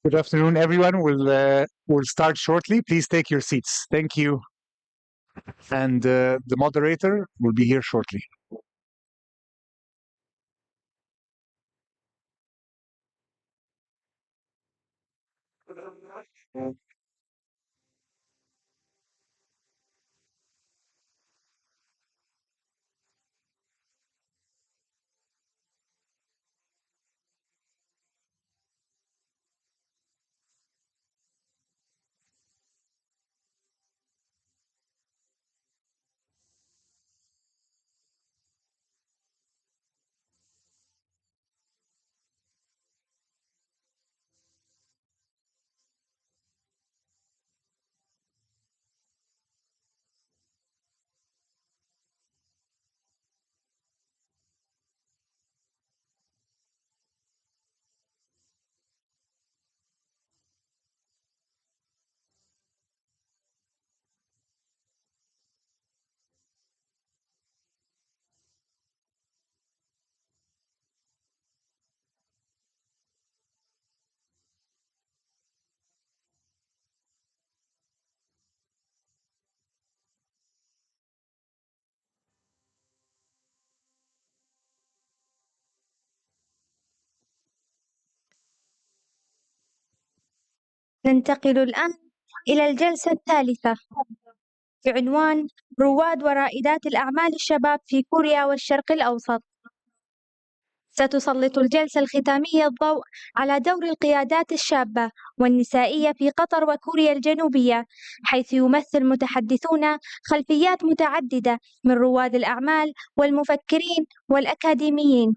Good afternoon, everyone. We'll start shortly. Please take your seats. Thank you. And the moderator will be here shortly. ننتقل الآن إلى الجلسة الثالثة بعنوان رواد ورائدات الأعمال الشباب في كوريا والشرق الأوسط. ستسلط الجلسة الختامية الضوء على دور القيادات الشابة والنسائية في قطر وكوريا الجنوبية، حيث يمثل متحدثون خلفيات متعددة من رواد الأعمال والمفكرين والأكاديميين.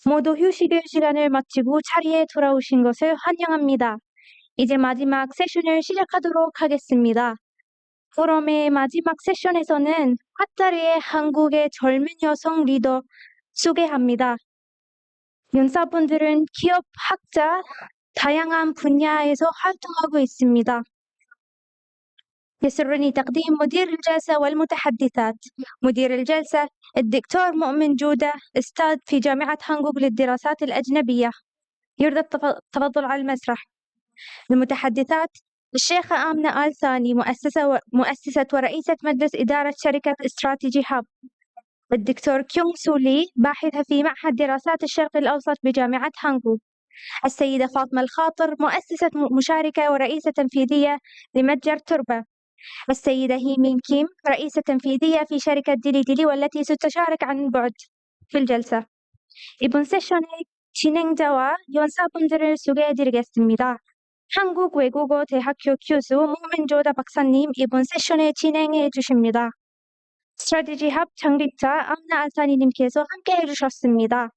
모두 휴식의 시간을 마치고 자리에 돌아오신 것을 환영합니다. 이제 마지막 세션을 시작하도록 하겠습니다. 포럼의 마지막 세션에서는 카타르의 한국의 젊은 여성 리더 소개합니다. 연사분들은 기업, 학자, 다양한 분야에서 활동하고 있습니다. يسرني تقديم مدير الجلسة والمتحدثات. مدير الجلسة الدكتور مؤمن جودة، أستاذ في جامعة هانغوك للدراسات الأجنبية. يرضى التفضل على المسرح. المتحدثات الشيخة آمنة آل ثاني، مؤسسة ورئيسة مجلس إدارة شركة استراتيجي هاب. الدكتور كيونغ سولي، باحثة في معهد دراسات الشرق الأوسط بجامعة هانغوك. السيدة فاطمة الخاطر، مؤسسة مشاركة ورئيسة تنفيذية لمتجر تربة. السيدة هيمين كيم، رئيسة تنفيذية في شركة ديلي ديلي والتي ستشارك عن بعد في الجلسة. 이번 세션의 진행자와 연사분들을 소개해드리겠습니다. 한국 외국어 대학교 교수 모멘조다 박사님 이번 세션에 진행해 주십니다. 스트래티지 합 창립자 암나 알사니님께서 함께 해주셨습니다.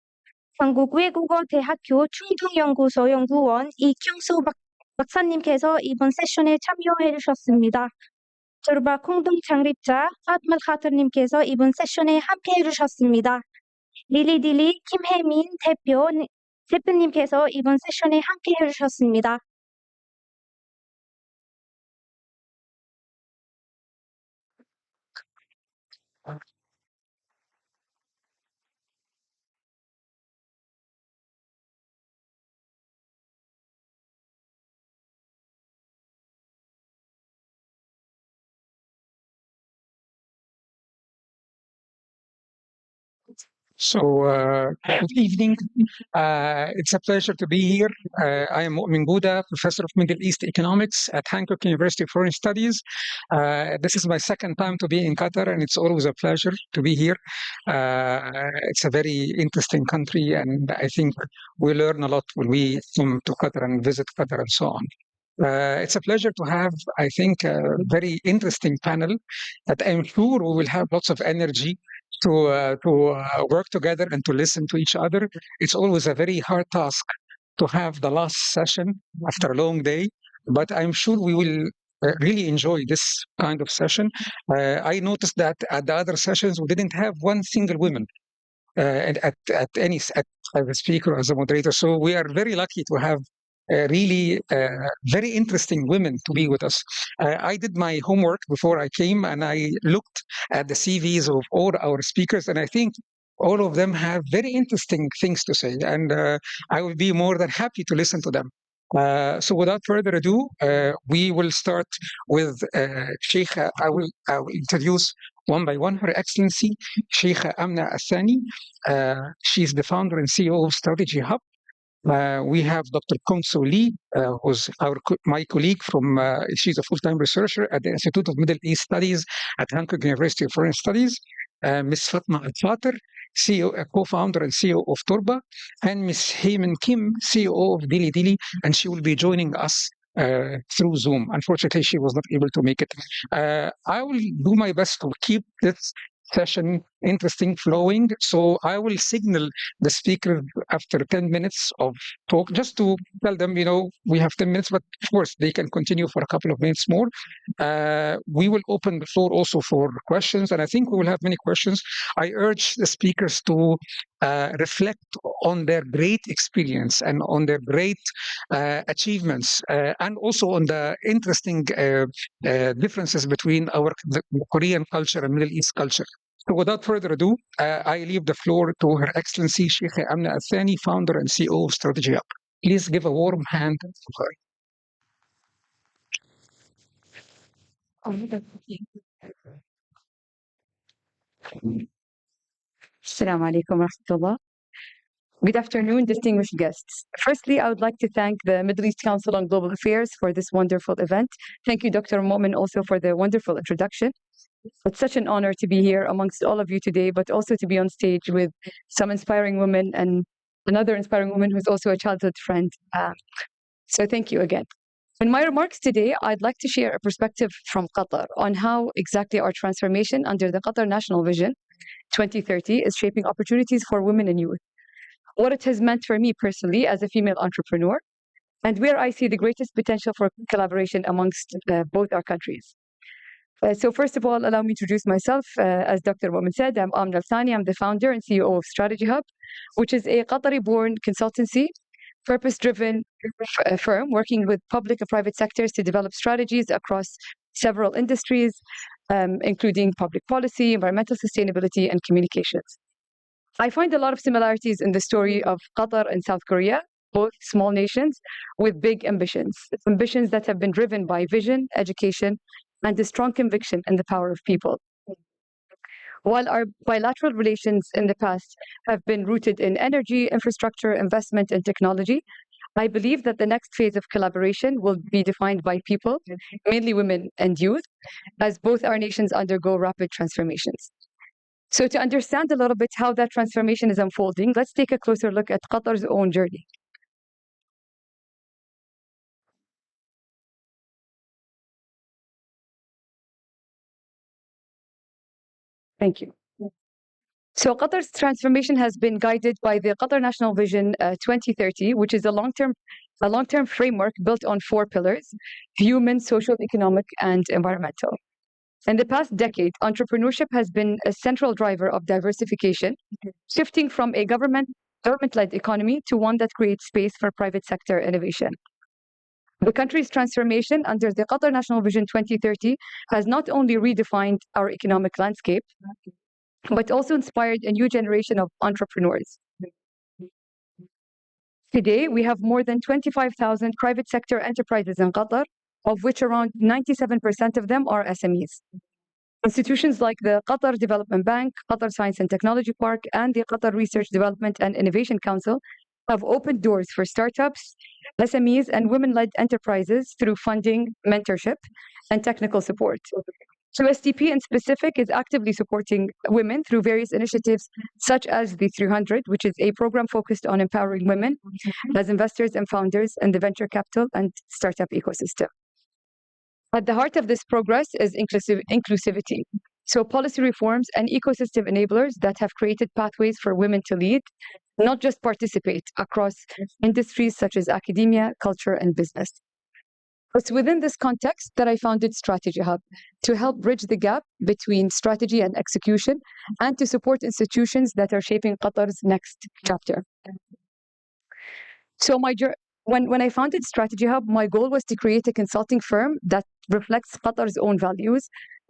한국 외국어 대학교 충동연구소 연구원 이경수 박사님께서 이번 세션에 참여해 주셨습니다. 조르바 공동 창립자 파트말 카터님께서 이번 세션에 함께 해주셨습니다. 릴리딜리 김혜민 대표님께서 이번 세션에 함께 해주셨습니다. Good evening. It's a pleasure to be here. I am Mu'min Gouda, Professor of Middle East Economics at Hankook University of Foreign Studies. This is my second time to be in Qatar, and it's always a pleasure to be here. It's a very interesting country, and I think we learn a lot when we come to Qatar and visit Qatar and so on. It's a pleasure to have, I think, a very interesting panel that I'm sure we will have lots of energy to work together and to listen to each other. It's always a very hard task to have the last session after a long day, but I'm sure we will really enjoy this kind of session. I noticed that at the other sessions, we didn't have one single woman at as a speaker, as a moderator. So we are very lucky to have really very interesting women to be with us. I did my homework before I came, and I looked at the CVs of all our speakers, and I think all of them have very interesting things to say, and I would be more than happy to listen to them. So without further ado, we will start with Sheikha. I will introduce one by one Her Excellency Sheikha Amna Athani. She's the founder and CEO of Strategy Hub. We have Dr. Kongso Lee, who's my colleague from, she's a full-time researcher at the Institute of Middle East Studies at Hankook University of Foreign Studies. Ms. Fatma Al-Fater, CEO, co-founder and CEO of Turba, and Ms. Heyman Kim, CEO of Dili Dili, and she will be joining us through Zoom. Unfortunately, she was not able to make it. I will do my best to keep this session interesting, flowing. So I will signal the speaker after 10 minutes of talk, just to tell them, we have 10 minutes, but of course they can continue for a couple of minutes more. We will open the floor also for questions, and I think we will have many questions. I urge the speakers to reflect on their great experience and on their great achievements, and also on the interesting differences between the Korean culture and Middle East culture. So without further ado, I leave the floor to Her Excellency Sheikha Amna Athani, founder and CEO of Strategy Hub. Please give a warm hand to her. Assalamu alaikum wa rahmatullah. Good afternoon, distinguished guests. Firstly, I would like to thank the Middle East Council on Global Affairs for this wonderful event. Thank you, Dr. Momin, also for the wonderful introduction. It's such an honor to be here amongst all of you today, but also to be on stage with some inspiring women and another inspiring woman who's also a childhood friend. So thank you again. In my remarks today, I'd like to share a perspective from Qatar on how exactly our transformation under the Qatar National Vision 2030 is shaping opportunities for women and youth, what it has meant for me personally as a female entrepreneur, and where I see the greatest potential for collaboration amongst both our countries. So first of all, allow me to introduce myself. As Dr. Momin said, I'm Amna Al-Thani. I'm the founder and CEO of Strategy Hub, which is a Qatari-born consultancy, purpose-driven firm working with public and private sectors to develop strategies across several industries, including public policy, environmental sustainability, and communications. I find a lot of similarities in the story of Qatar and South Korea, both small nations with big ambitions that have been driven by vision, education, and a strong conviction in the power of people. While our bilateral relations in the past have been rooted in energy, infrastructure, investment, and technology, I believe that the next phase of collaboration will be defined by people, mainly women and youth, as both our nations undergo rapid transformations. So to understand a little bit how that transformation is unfolding, let's take a closer look at Qatar's own journey. Thank you. So Qatar's transformation has been guided by the Qatar National Vision 2030, which is a long-term framework built on 4 pillars: human, social, economic, and environmental. In the past decade, entrepreneurship has been a central driver of diversification, shifting from a government-led economy to one that creates space for private sector innovation. The country's transformation under the Qatar National Vision 2030 has not only redefined our economic landscape, but also inspired a new generation of entrepreneurs. Today, we have more than 25,000 private sector enterprises in Qatar, of which around 97% of them are SMEs. Institutions like the Qatar Development Bank, Qatar Science and Technology Park, and the Qatar Research Development and Innovation Council have opened doors for startups, SMEs, and women-led enterprises through funding, mentorship, and technical support. So SDP in specific is actively supporting women through various initiatives such as the 300, which is a program focused on empowering women as investors and founders in the venture capital and startup ecosystem. At the heart of this progress is inclusivity. So policy reforms and ecosystem enablers that have created pathways for women to lead, not just participate, across industries such as academia, culture, and business. It's within this context that I founded Strategy Hub to help bridge the gap between strategy and execution and to support institutions that are shaping Qatar's next chapter. So when I founded Strategy Hub, my goal was to create a consulting firm that reflects Qatar's own values: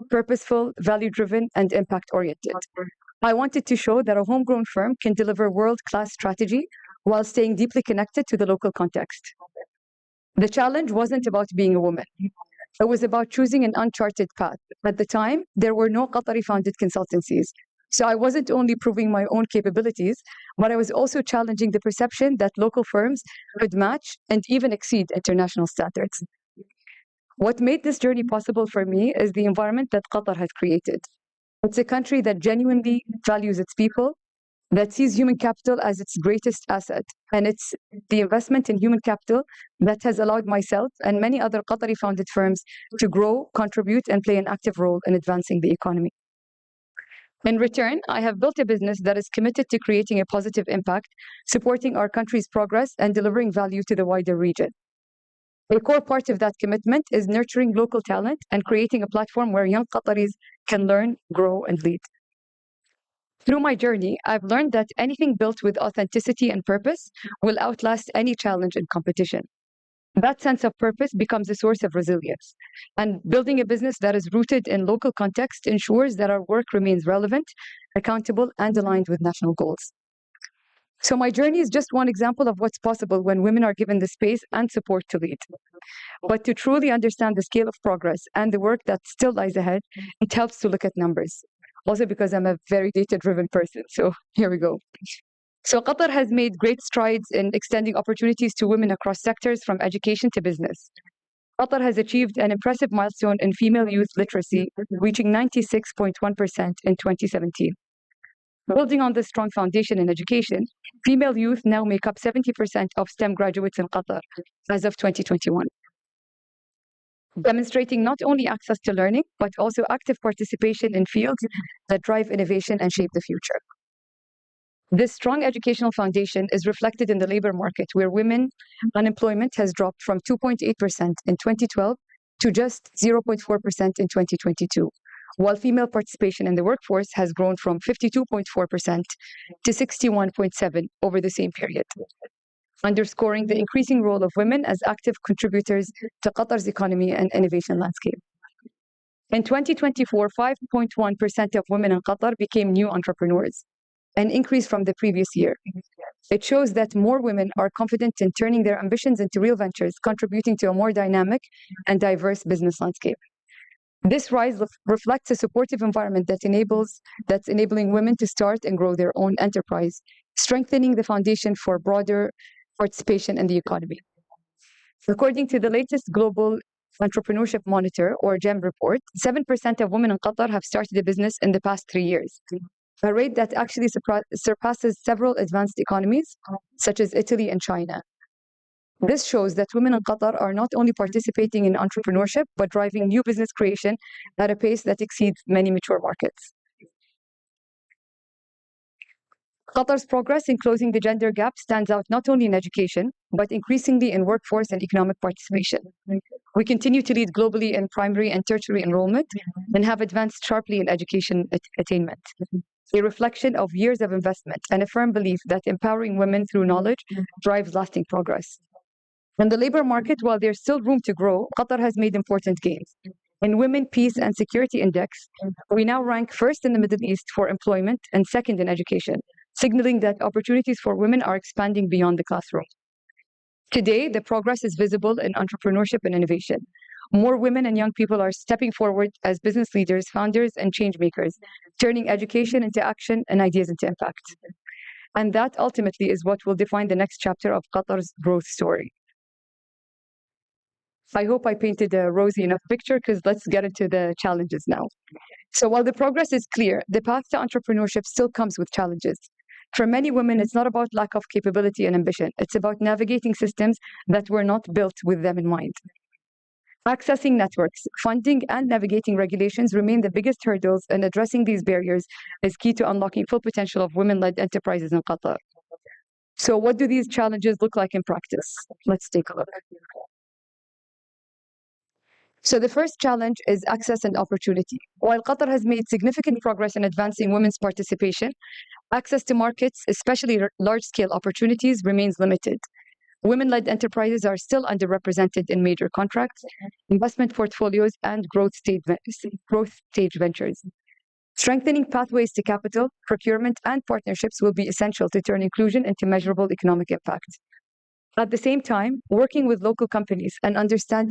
purposeful, value-driven, and impact-oriented. I wanted to show that a homegrown firm can deliver world-class strategy while staying deeply connected to the local context. The challenge wasn't about being a woman. It was about choosing an uncharted path. At the time, there were no Qatari-founded consultancies. So I wasn't only proving my own capabilities, but I was also challenging the perception that local firms could match and even exceed international standards. What made this journey possible for me is the environment that Qatar has created. It's a country that genuinely values its people, that sees human capital as its greatest asset. And it's the investment in human capital that has allowed myself and many other Qatari-founded firms to grow, contribute, and play an active role in advancing the economy. In return, I have built a business that is committed to creating a positive impact, supporting our country's progress, and delivering value to the wider region. A core part of that commitment is nurturing local talent and creating a platform where young Qataris can learn, grow, and lead. Through my journey, I've learned that anything built with authenticity and purpose will outlast any challenge and competition. That sense of purpose becomes a source of resilience. And building a business that is rooted in local context ensures that our work remains relevant, accountable, and aligned with national goals. So my journey is just one example of what's possible when women are given the space and support to lead. But to truly understand the scale of progress and the work that still lies ahead, it helps to look at numbers. Also because I'm a very data-driven person. So here we go. So Qatar has made great strides in extending opportunities to women across sectors from education to business. Qatar has achieved an impressive milestone in female youth literacy, reaching 96.1% in 2017. Building on this strong foundation in education, female youth now make up 70% of STEM graduates in Qatar as of 2021. Demonstrating not only access to learning, but also active participation in fields that drive innovation and shape the future. This strong educational foundation is reflected in the labor market, where women unemployment has dropped from 2.8% in 2012 to just 0.4% in 2022, while female participation in the workforce has grown from 52.4% to 61.7% over the same period, underscoring the increasing role of women as active contributors to Qatar's economy and innovation landscape. In 2024, 5.1% of women in Qatar became new entrepreneurs, an increase from the previous year. It shows that more women are confident in turning their ambitions into real ventures, contributing to a more dynamic and diverse business landscape. This rise reflects a supportive environment that's enabling women to start and grow their own enterprise, strengthening the foundation for broader participation in the economy. According to the latest Global Entrepreneurship Monitor, or GEM report, 7% of women in Qatar have started a business in the past 3 years, a rate that actually surpasses several advanced economies, such as Italy and China. This shows that women in Qatar are not only participating in entrepreneurship, but driving new business creation at a pace that exceeds many mature markets. Qatar's progress in closing the gender gap stands out not only in education, but increasingly in workforce and economic participation. We continue to lead globally in primary and tertiary enrollment and have advanced sharply in education attainment, a reflection of years of investment and a firm belief that empowering women through knowledge drives lasting progress. In the labor market, while there's still room to grow, Qatar has made important gains. In Women, Peace and Security Index, we now rank first in the Middle East for employment and second in education, signaling that opportunities for women are expanding beyond the classroom. Today, the progress is visible in entrepreneurship and innovation. More women and young people are stepping forward as business leaders, founders, and change makers, turning education into action and ideas into impact. And that ultimately is what will define the next chapter of Qatar's growth story. I hope I painted a rosy enough picture, because let's get into the challenges now. So while the progress is clear, the path to entrepreneurship still comes with challenges. For many women, it's not about lack of capability and ambition. It's about navigating systems that were not built with them in mind. Accessing networks, funding, and navigating regulations remain the biggest hurdles, and addressing these barriers is key to unlocking full potential of women-led enterprises in Qatar. So what do these challenges look like in practice? Let's take a look. So the first challenge is access and opportunity. While Qatar has made significant progress in advancing women's participation, access to markets, especially large-scale opportunities, remains limited. Women-led enterprises are still underrepresented in major contracts, investment portfolios, and growth stage ventures. Strengthening pathways to capital, procurement, and partnerships will be essential to turn inclusion into measurable economic impact. At the same time, working with local companies and understand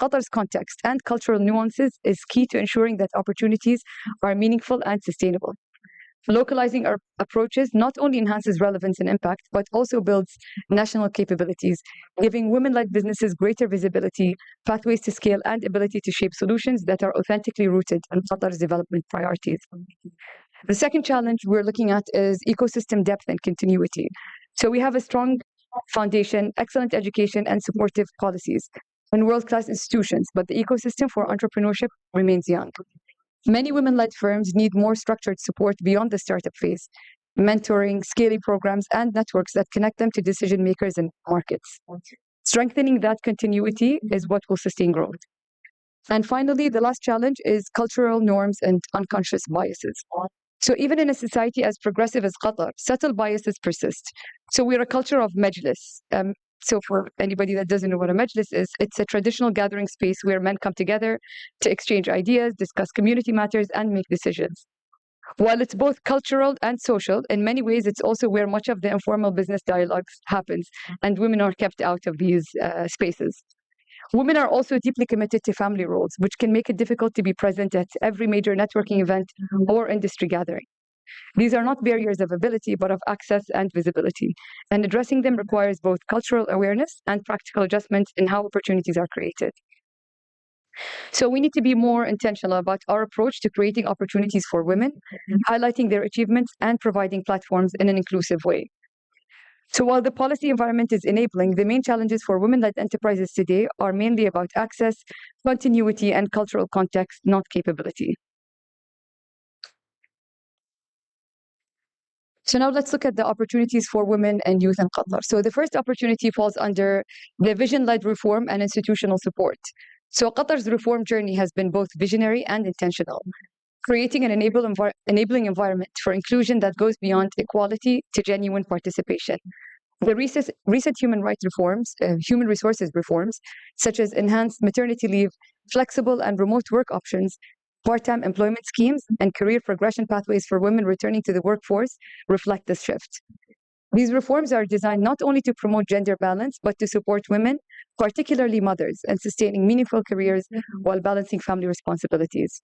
Qatar's context and cultural nuances is key to ensuring that opportunities are meaningful and sustainable. Localizing our approaches not only enhances relevance and impact, but also builds national capabilities, giving women-led businesses greater visibility, pathways to scale, and ability to shape solutions that are authentically rooted in Qatar's development priorities. The second challenge we're looking at is ecosystem depth and continuity. So we have a strong foundation, excellent education, and supportive policies, and world-class institutions, but the ecosystem for entrepreneurship remains young. Many women-led firms need more structured support beyond the startup phase, mentoring, scaling programs, and networks that connect them to decision makers and markets. Strengthening that continuity is what will sustain growth. And finally, the last challenge is cultural norms and unconscious biases. So even in a society as progressive as Qatar, subtle biases persist. So we're a culture of majlis. So for anybody that doesn't know what a majlis is, it's a traditional gathering space where men come together to exchange ideas, discuss community matters, and make decisions. While it's both cultural and social, in many ways, it's also where much of the informal business dialogues happens, and women are kept out of these spaces. Women are also deeply committed to family roles, which can make it difficult to be present at every major networking event or industry gathering. These are not barriers of ability, but of access and visibility. And addressing them requires both cultural awareness and practical adjustments in how opportunities are created. So we need to be more intentional about our approach to creating opportunities for women, highlighting their achievements, and providing platforms in an inclusive way. So while the policy environment is enabling, the main challenges for women-led enterprises today are mainly about access, continuity, and cultural context, not capability. So now let's look at the opportunities for women and youth in Qatar. So the first opportunity falls under the vision-led reform and institutional support. So Qatar's reform journey has been both visionary and intentional, creating an enabling environment for inclusion that goes beyond equality to genuine participation. The recent human resources reforms, such as enhanced maternity leave, flexible and remote work options, part-time employment schemes, and career progression pathways for women returning to the workforce, reflect this shift. These reforms are designed not only to promote gender balance, but to support women, particularly mothers, in sustaining meaningful careers while balancing family responsibilities.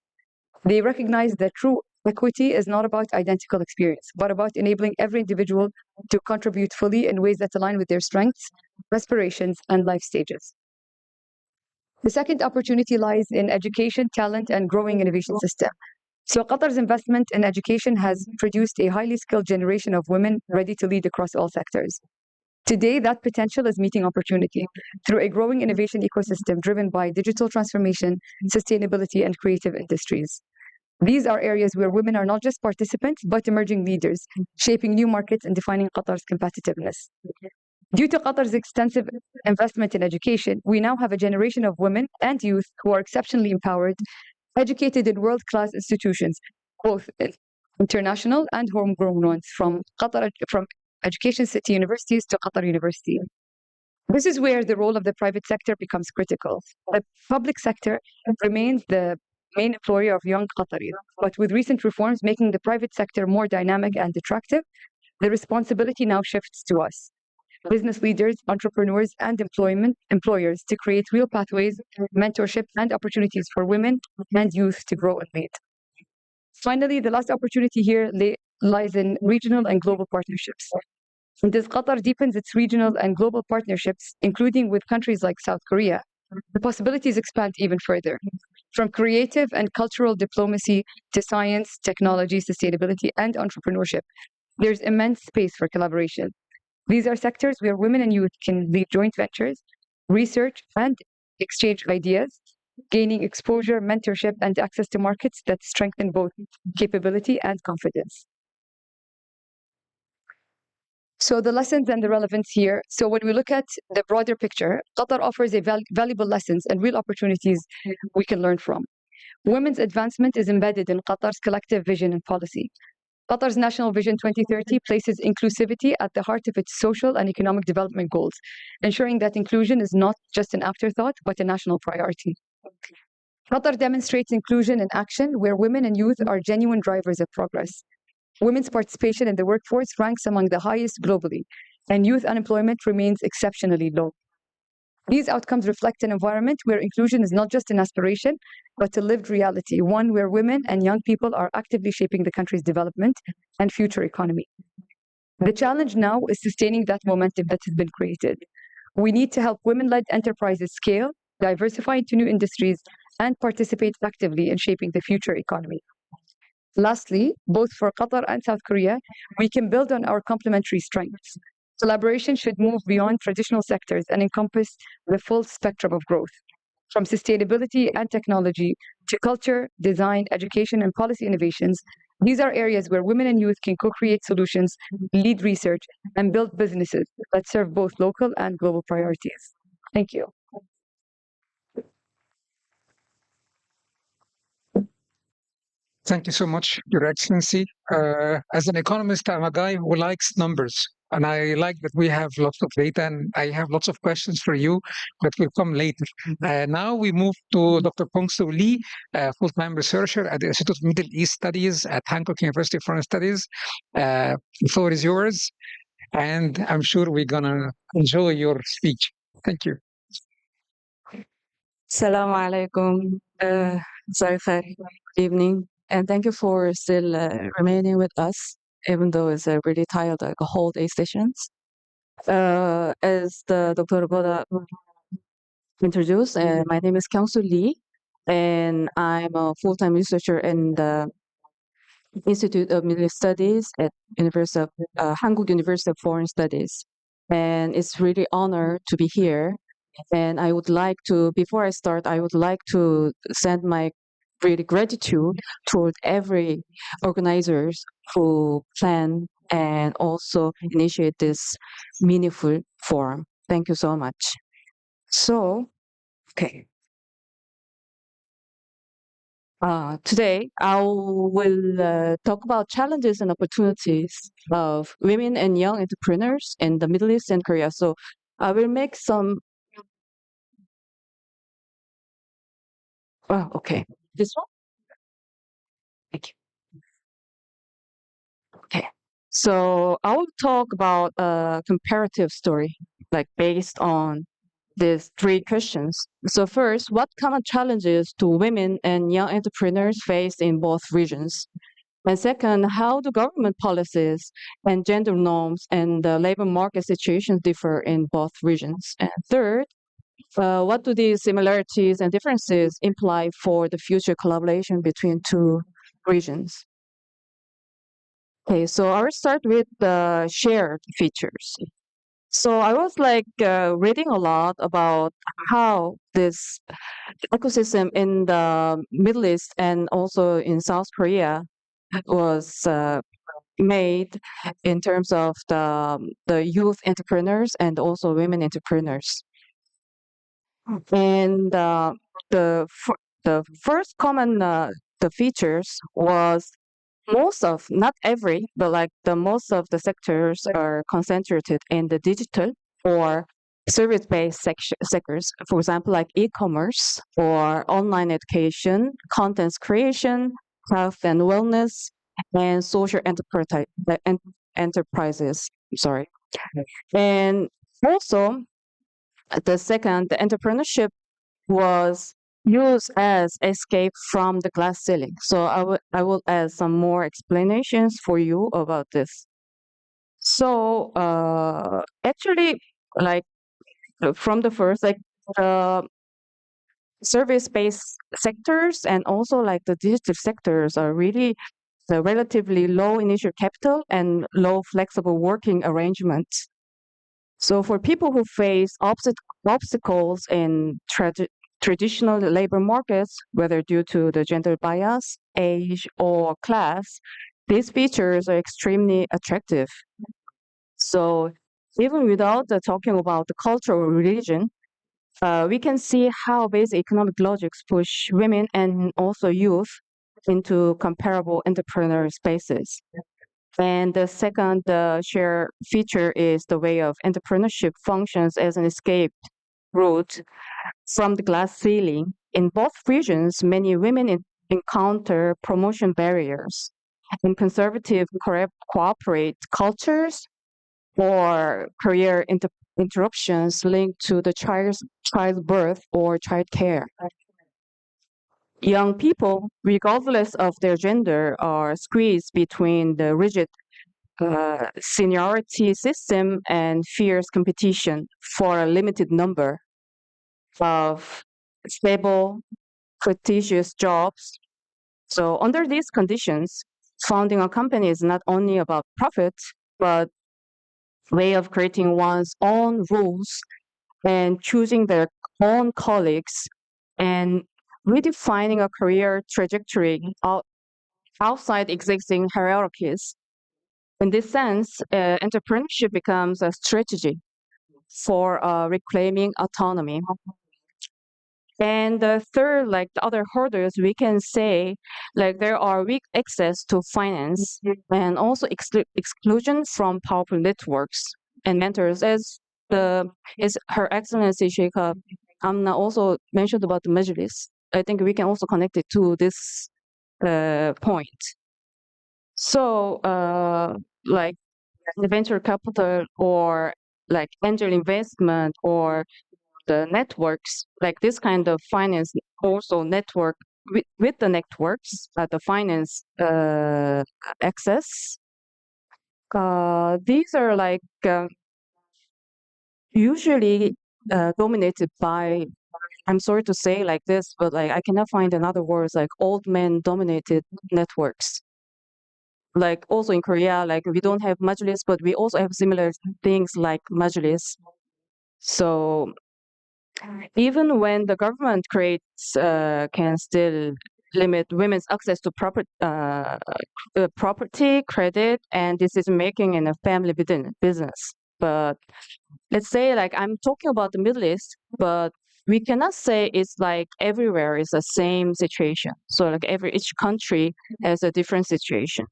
They recognize that true equity is not about identical experience, but about enabling every individual to contribute fully in ways that align with their strengths, aspirations, and life stages. The second opportunity lies in education, talent, and growing innovation system. So Qatar's investment in education has produced a highly skilled generation of women ready to lead across all sectors. Today, that potential is meeting opportunity through a growing innovation ecosystem driven by digital transformation, sustainability, and creative industries. These are areas where women are not just participants, but emerging leaders, shaping new markets and defining Qatar's competitiveness. Due to Qatar's extensive investment in education, we now have a generation of women and youth who are exceptionally empowered, educated in world-class institutions, both international and homegrown ones, from Education City universities to Qatar University. This is where the role of the private sector becomes critical. The public sector remains the main employer of young Qataris, but with recent reforms making the private sector more dynamic and attractive, the responsibility now shifts to us, business leaders, entrepreneurs, and employers to create real pathways, mentorship, and opportunities for women and youth to grow and lead. Finally, the last opportunity here lies in regional and global partnerships. And as Qatar deepens its regional and global partnerships, including with countries like South Korea, the possibilities expand even further. From creative and cultural diplomacy to science, technology, sustainability, and entrepreneurship, there's immense space for collaboration. These are sectors where women and youth can lead joint ventures, research, and exchange ideas, gaining exposure, mentorship, and access to markets that strengthen both capability and confidence. So the lessons and the relevance here. So when we look at the broader picture, Qatar offers valuable lessons and real opportunities we can learn from. Women's advancement is embedded in Qatar's collective vision and policy. Qatar's National Vision 2030 places inclusivity at the heart of its social and economic development goals, ensuring that inclusion is not just an afterthought, but a national priority. Qatar demonstrates inclusion in action where women and youth are genuine drivers of progress. Women's participation in the workforce ranks among the highest globally, and youth unemployment remains exceptionally low. These outcomes reflect an environment where inclusion is not just an aspiration, but a lived reality, one where women and young people are actively shaping the country's development and future economy. The challenge now is sustaining that momentum that has been created. We need to help women-led enterprises scale, diversify into new industries, and participate actively in shaping the future economy. Lastly, both for Qatar and South Korea, we can build on our complementary strengths. Collaboration should move beyond traditional sectors and encompass the full spectrum of growth, from sustainability and technology to culture, design, education, and policy innovations. These are areas where women and youth can co-create solutions, lead research, and build businesses that serve both local and global priorities. Thank you. Thank you so much, Your Excellency. As an economist, I'm a guy who likes numbers, and I like that we have lots of data, and I have lots of questions for you that will come later. Now we move to Dr. Pongsu Lee, full-time researcher at the Institute of Middle East Studies at Hankook University of Foreign Studies. The floor is yours, and I'm sure we're going to enjoy your speech. Thank you. Assalamu alaikum. Good evening. And thank you for still remaining with us, even though it's really tired, like a whole day sessions. As the Dr. Boda introduced, my name is Kyung-Soo Lee, and I'm a full-time researcher in the Institute of Middle East Studies at Hankook University of Foreign Studies. And it's really honor to be here. And I would like to, before I start, I would like to send my really gratitude toward every organizers who plan and also initiate this meaningful forum. Thank you so much. So, okay. Today, I will talk about challenges and opportunities of women and young entrepreneurs in the Middle East and Korea. So I will make some. Oh, okay. This one? Thank you. Okay. So I will talk about a comparative story, like based on these three questions. So first, what common challenges do women and young entrepreneurs face in both regions? And second, how do government policies and gender norms and the labor market situations differ in both regions? And third, what do these similarities and differences imply for the future collaboration between two regions? Okay, so I will start with the shared features. So I was reading a lot about how this ecosystem in the Middle East and also in South Korea was made in terms of the youth entrepreneurs and also women entrepreneurs. And the first common the features was not every, but the most of the sectors are concentrated in the digital or service-based sectors. For example, like e-commerce or online education, content creation, health and wellness, and social enterprises. Sorry. And also, the entrepreneurship was used as escape from the glass ceiling. So I will add some more explanations for you about this. So actually, from the first, service-based sectors and also the digital sectors are really the relatively low initial capital and low flexible working arrangements. So for people who face obstacles in traditional labor markets, whether due to the gender bias, age, or class, these features are extremely attractive. So even without talking about the culture or religion, we can see how basic economic logics push women and also youth into comparable entrepreneurial spaces. And the second share feature is the way of entrepreneurship functions as an escape route from the glass ceiling. In both regions, many women encounter promotion barriers. In conservative corporate cultures, or career interruptions linked to the childbirth or childcare. Young people, regardless of their gender, are squeezed between the rigid seniority system and fierce competition for a limited number of stable, prestigious jobs. So under these conditions, founding a company is not only about profit, but way of creating one's own rules and choosing their own colleagues and redefining a career trajectory outside existing hierarchies. In this sense, entrepreneurship becomes a strategy for reclaiming autonomy. And the third, like the other hurdles, we can say like there are weak access to finance and also exclusion from powerful networks and mentors, as Her Excellency Sheikh Amna also mentioned about the Majlis. I think we can also connect it to this point. So, like the venture capital or like angel investment or the networks, like this kind of finance also network with the networks, the finance access. These are like usually dominated by, I'm sorry to say like this, but like I cannot find another words, like old men dominated networks. Like also in Korea, like we don't have Majlis, but we also have similar things like Majlis. So even when the government creates, can still limit women's access to property, credit, and decision making in a family business. But let's say like I'm talking about the Middle East, but we cannot say it's like everywhere is the same situation. So like each country has a different situation.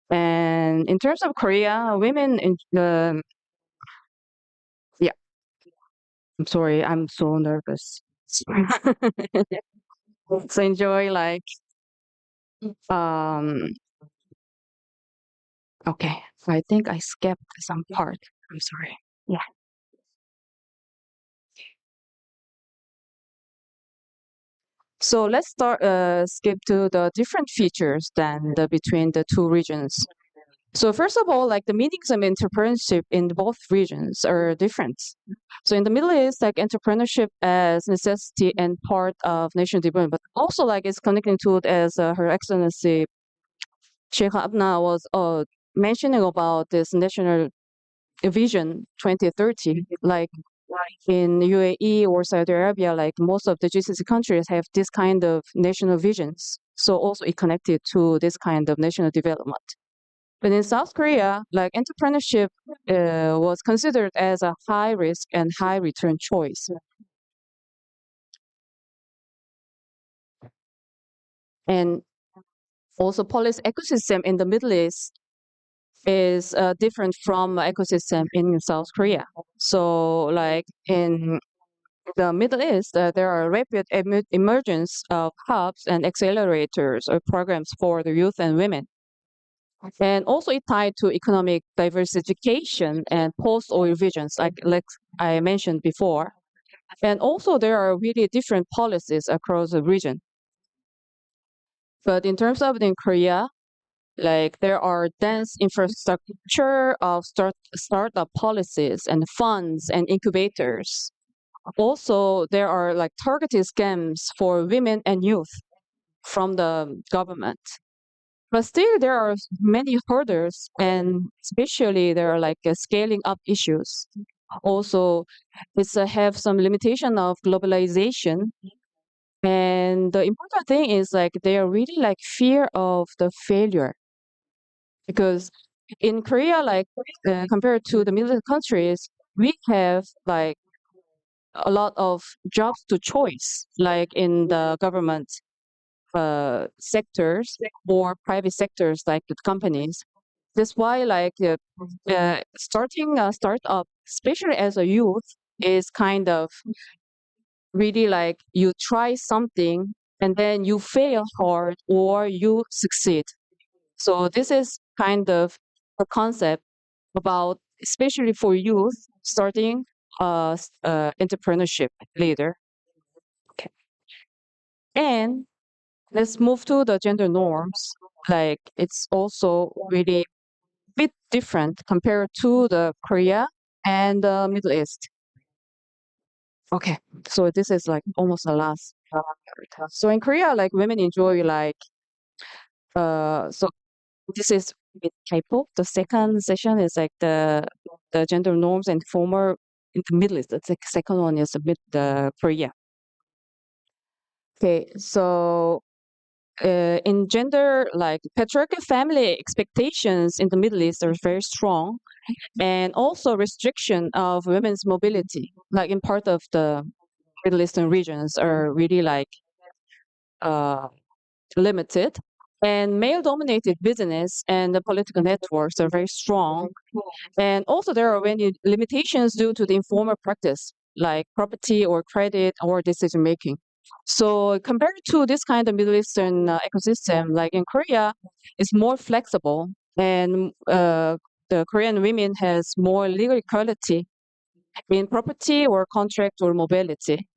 And in terms of Korea, women in the I'm sorry, I'm so nervous. So enjoy like okay. I think I skipped some part. I'm sorry. Yeah. So let's skip to the different features between the two regions. So first of all, like the meanings of entrepreneurship in both regions are different. So in the Middle East, like entrepreneurship as necessity and part of national development, but also like it's connecting to it as Her Excellency Sheikh Abna was mentioning about this national vision 2030, like in UAE or Saudi Arabia, like most of the GCC countries have this kind of national visions. So also it connected to this kind of national development. But in South Korea, like entrepreneurship was considered as a high risk and high return choice. And also policy ecosystem in the Middle East is different from ecosystem in South Korea. So like in the Middle East, there are rapid emergence of hubs and accelerators or programs for the youth and women. And also it tied to economic diversification and post-oil visions, like I mentioned before. And also there are really different policies across the region. But in terms of in Korea, like there are dense infrastructure of startup policies and funds and incubators. Also, there are like targeted scams for women and youth from the government. But still, there are many hurdles, and especially there are like scaling up issues. Also, it's have some limitation of globalization. And the important thing is like they are really like fear of the failure. Because in Korea, like compared to the middle countries, we have like a lot of jobs to choice, like in the government sectors or private sectors, like the companies. That's why, like, starting a startup, especially as a youth, is kind of really like you try something and then you fail hard or you succeed. So this is kind of a concept about, especially for youth starting entrepreneurship later. Okay. And let's move to the gender norms. Like it's also really bit different compared to the Korea and the Middle East. Okay, so this is like almost the last part. So in Korea, like women enjoy like so this is with K-pop. The second session is like the gender norms and former in the Middle East. The second one is the Korea. Okay, so in gender, like patriarchal family expectations in the Middle East are very strong, and also restriction of women's mobility, like in part of the Middle Eastern regions, are really like limited. And male-dominated business and the political networks are very strong. And also there are many limitations due to the informal practice, like property or credit or decision making. So compared to this kind of Middle Eastern ecosystem, like in Korea, it's more flexible, and the Korean women has more legal equality in property or contract or mobility.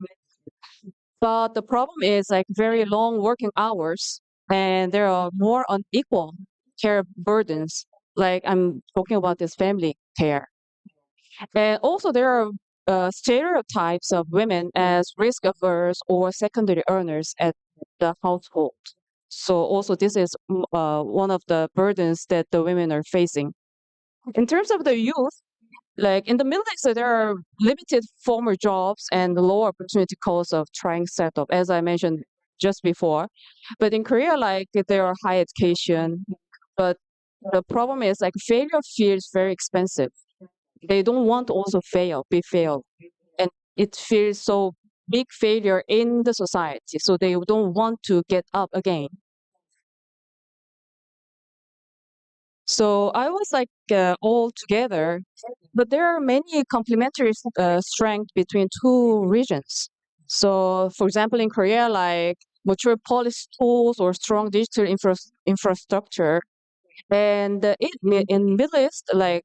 But the problem is like very long working hours, and there are more unequal care burdens. Like I'm talking about this family care. And also there are stereotypes of women as risk averse or secondary earners at the household. So also this is one of the burdens that the women are facing. In terms of the youth, like in the Middle East, there are limited formal jobs and low opportunity costs of trying startup, as I mentioned just before. But in Korea, like there are high education, but the problem is like failure feels very expensive. They don't want to also be failed, and it feels so big failure in the society, so they don't want to get up again. So I was like all together, but there are many complementary strengths between two regions. So, for example, in Korea, like mature policy tools or strong digital infrastructure, and in Middle East, like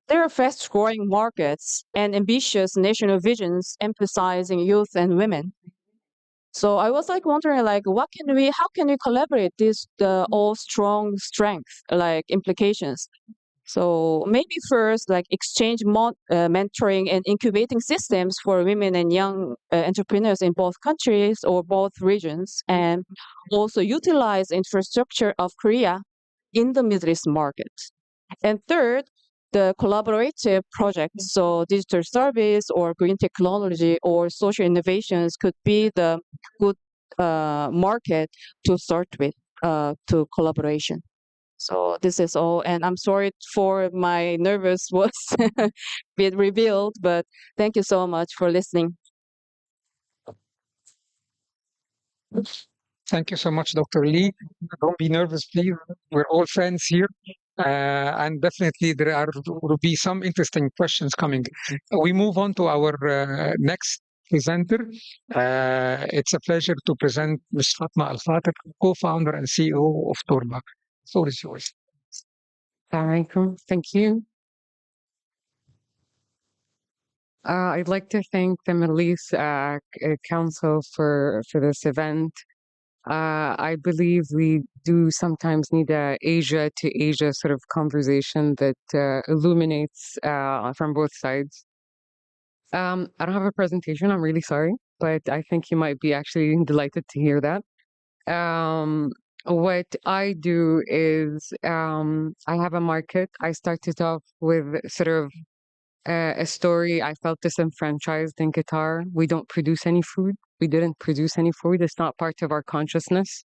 there are fast-growing markets and ambitious national visions emphasizing youth and women. So I was like wondering, like, how can we collaborate these all strong strengths, like implications? So maybe first, like exchange mentoring and incubating systems for women and young entrepreneurs in both countries or both regions, and also utilize infrastructure of Korea in the Middle East market. And third, the collaborative projects, so digital service or green technology or social innovations could be the good market to start with to collaboration. So this is all, and I'm sorry for my nervous was being revealed, but thank you so much for listening. Thank you so much, Dr. Lee. Don't be nervous, please. We're all friends here. And definitely will be some interesting questions coming. We move on to our next presenter. It's a pleasure to present Ms. Fatma Al-Fatih, co-founder and CEO of Torba. The floor is yours. Alaikum. Thank you. I'd like to thank the Middle East Council for this event. I believe we do sometimes need a Asia to Asia sort of conversation that illuminates from both sides. I don't have a presentation. I'm really sorry, but I think you might be actually delighted to hear that. What I do is I have a market. I started off with sort of a story. I felt disenfranchised in Qatar. We don't produce any food. We didn't produce any food. It's not part of our consciousness.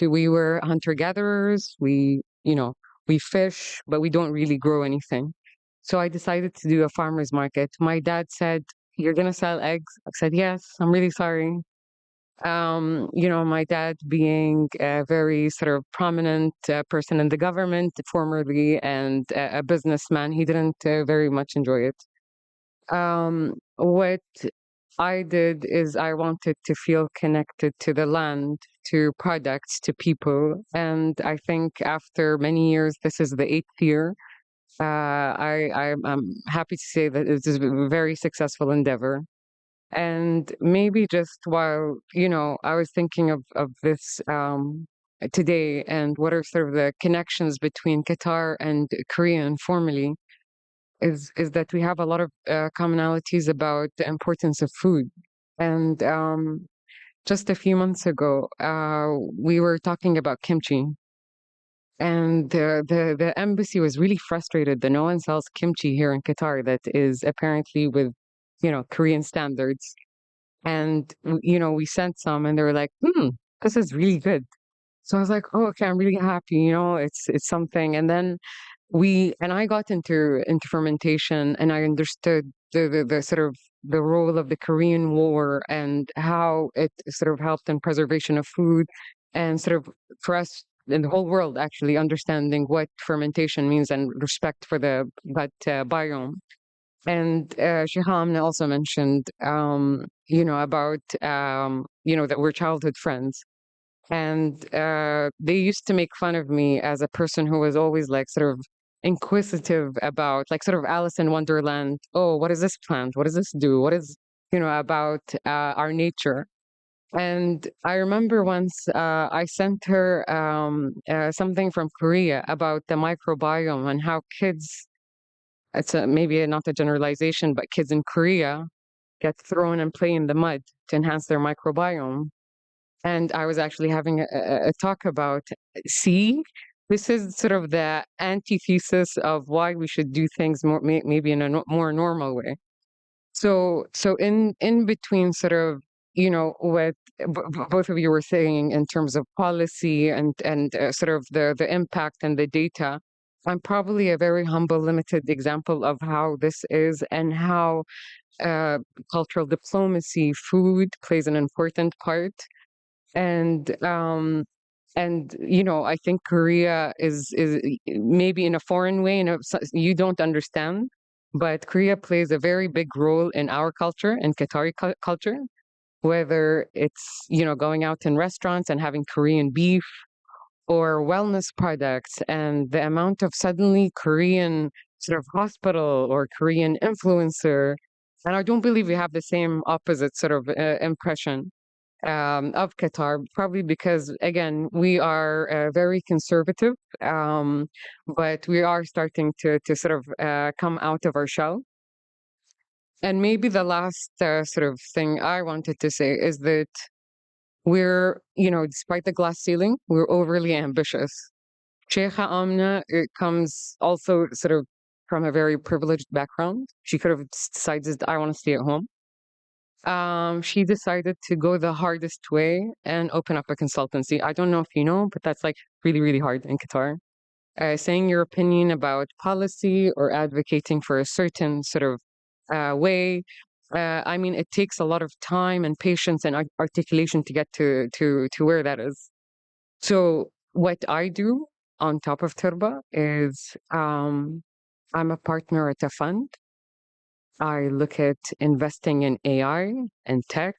We were hunter-gatherers. We fish, but we don't really grow anything. So I decided to do a farmer's market. My dad said, "You're going to sell eggs?" I said, "Yes, I'm really sorry." My dad being a very sort of prominent person in the government formerly and a businessman, he didn't very much enjoy it. What I did is I wanted to feel connected to the land, to products, to people. And I think after many years, this is the 8th year, I'm happy to say that it is a very successful endeavor. And maybe just while, I was thinking of this today and what are sort of the connections between Qatar and Korea informally is that we have a lot of commonalities about the importance of food. And just a few months ago, we were talking about kimchi. And the embassy was really frustrated that no one sells kimchi here in Qatar that is apparently with, Korean standards. And, we sent some and they were like, this is really good. So I was like, oh, okay, I'm really happy, it's something. And then I got into fermentation and I understood the sort of the role of the Korean War and how it sort of helped in preservation of food and sort of for us in the whole world actually understanding what fermentation means and respect for that biome. And Sheikh Amna also mentioned, about, that we're childhood friends. And they used to make fun of me as a person who was always like sort of inquisitive about like sort of Alice in Wonderland. Oh, what is this plant? What does this do? What is, about our nature? And I remember once I sent her something from Korea about the microbiome and how kids, maybe not a generalization, but kids in Korea get thrown and play in the mud to enhance their microbiome. And I was actually having a talk about, see, this is sort of the antithesis of why we should do things maybe in a more normal way. So in between sort of, what both of you were saying in terms of policy and sort of the impact and the data, I'm probably a very humble, limited example of how this is and how cultural diplomacy, food plays an important part. And I think Korea is maybe in a foreign way, you don't understand, but Korea plays a very big role in our culture and Qatari culture, whether it's going out in restaurants and having Korean beef or wellness products, and the amount of suddenly Korean sort of hospital or Korean influencer. And I don't believe we have the same opposite sort of impression of Qatar, probably because, again, we are very conservative, but we are starting to sort of come out of our shell. And maybe the last sort of thing I wanted to say is that we're, despite the glass ceiling, we're overly ambitious. Sheikha Amna, it comes also sort of from a very privileged background. She could have decided, I want to stay at home. She decided to go the hardest way and open up a consultancy. I don't know if you know, but that's like really, really hard in Qatar. Saying your opinion about policy or advocating for a certain sort of way. I mean, it takes a lot of time and patience and articulation to get to where that is. So what I do on top of Turba is I'm a partner at a fund. I look at investing in AI and tech.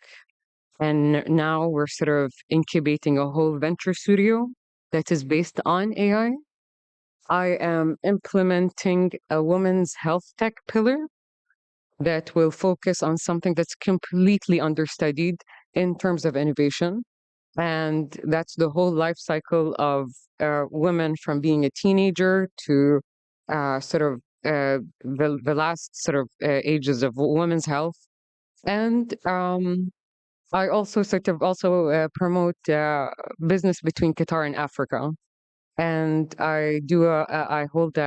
And now we're sort of incubating a whole venture studio that is based on AI. I am implementing a women's health tech pillar that will focus on something that's completely understudied in terms of innovation. And that's the whole life cycle of women from being a teenager to sort of the last sort of ages of women's health. And I also sort of promote business between Qatar and Africa. And I hold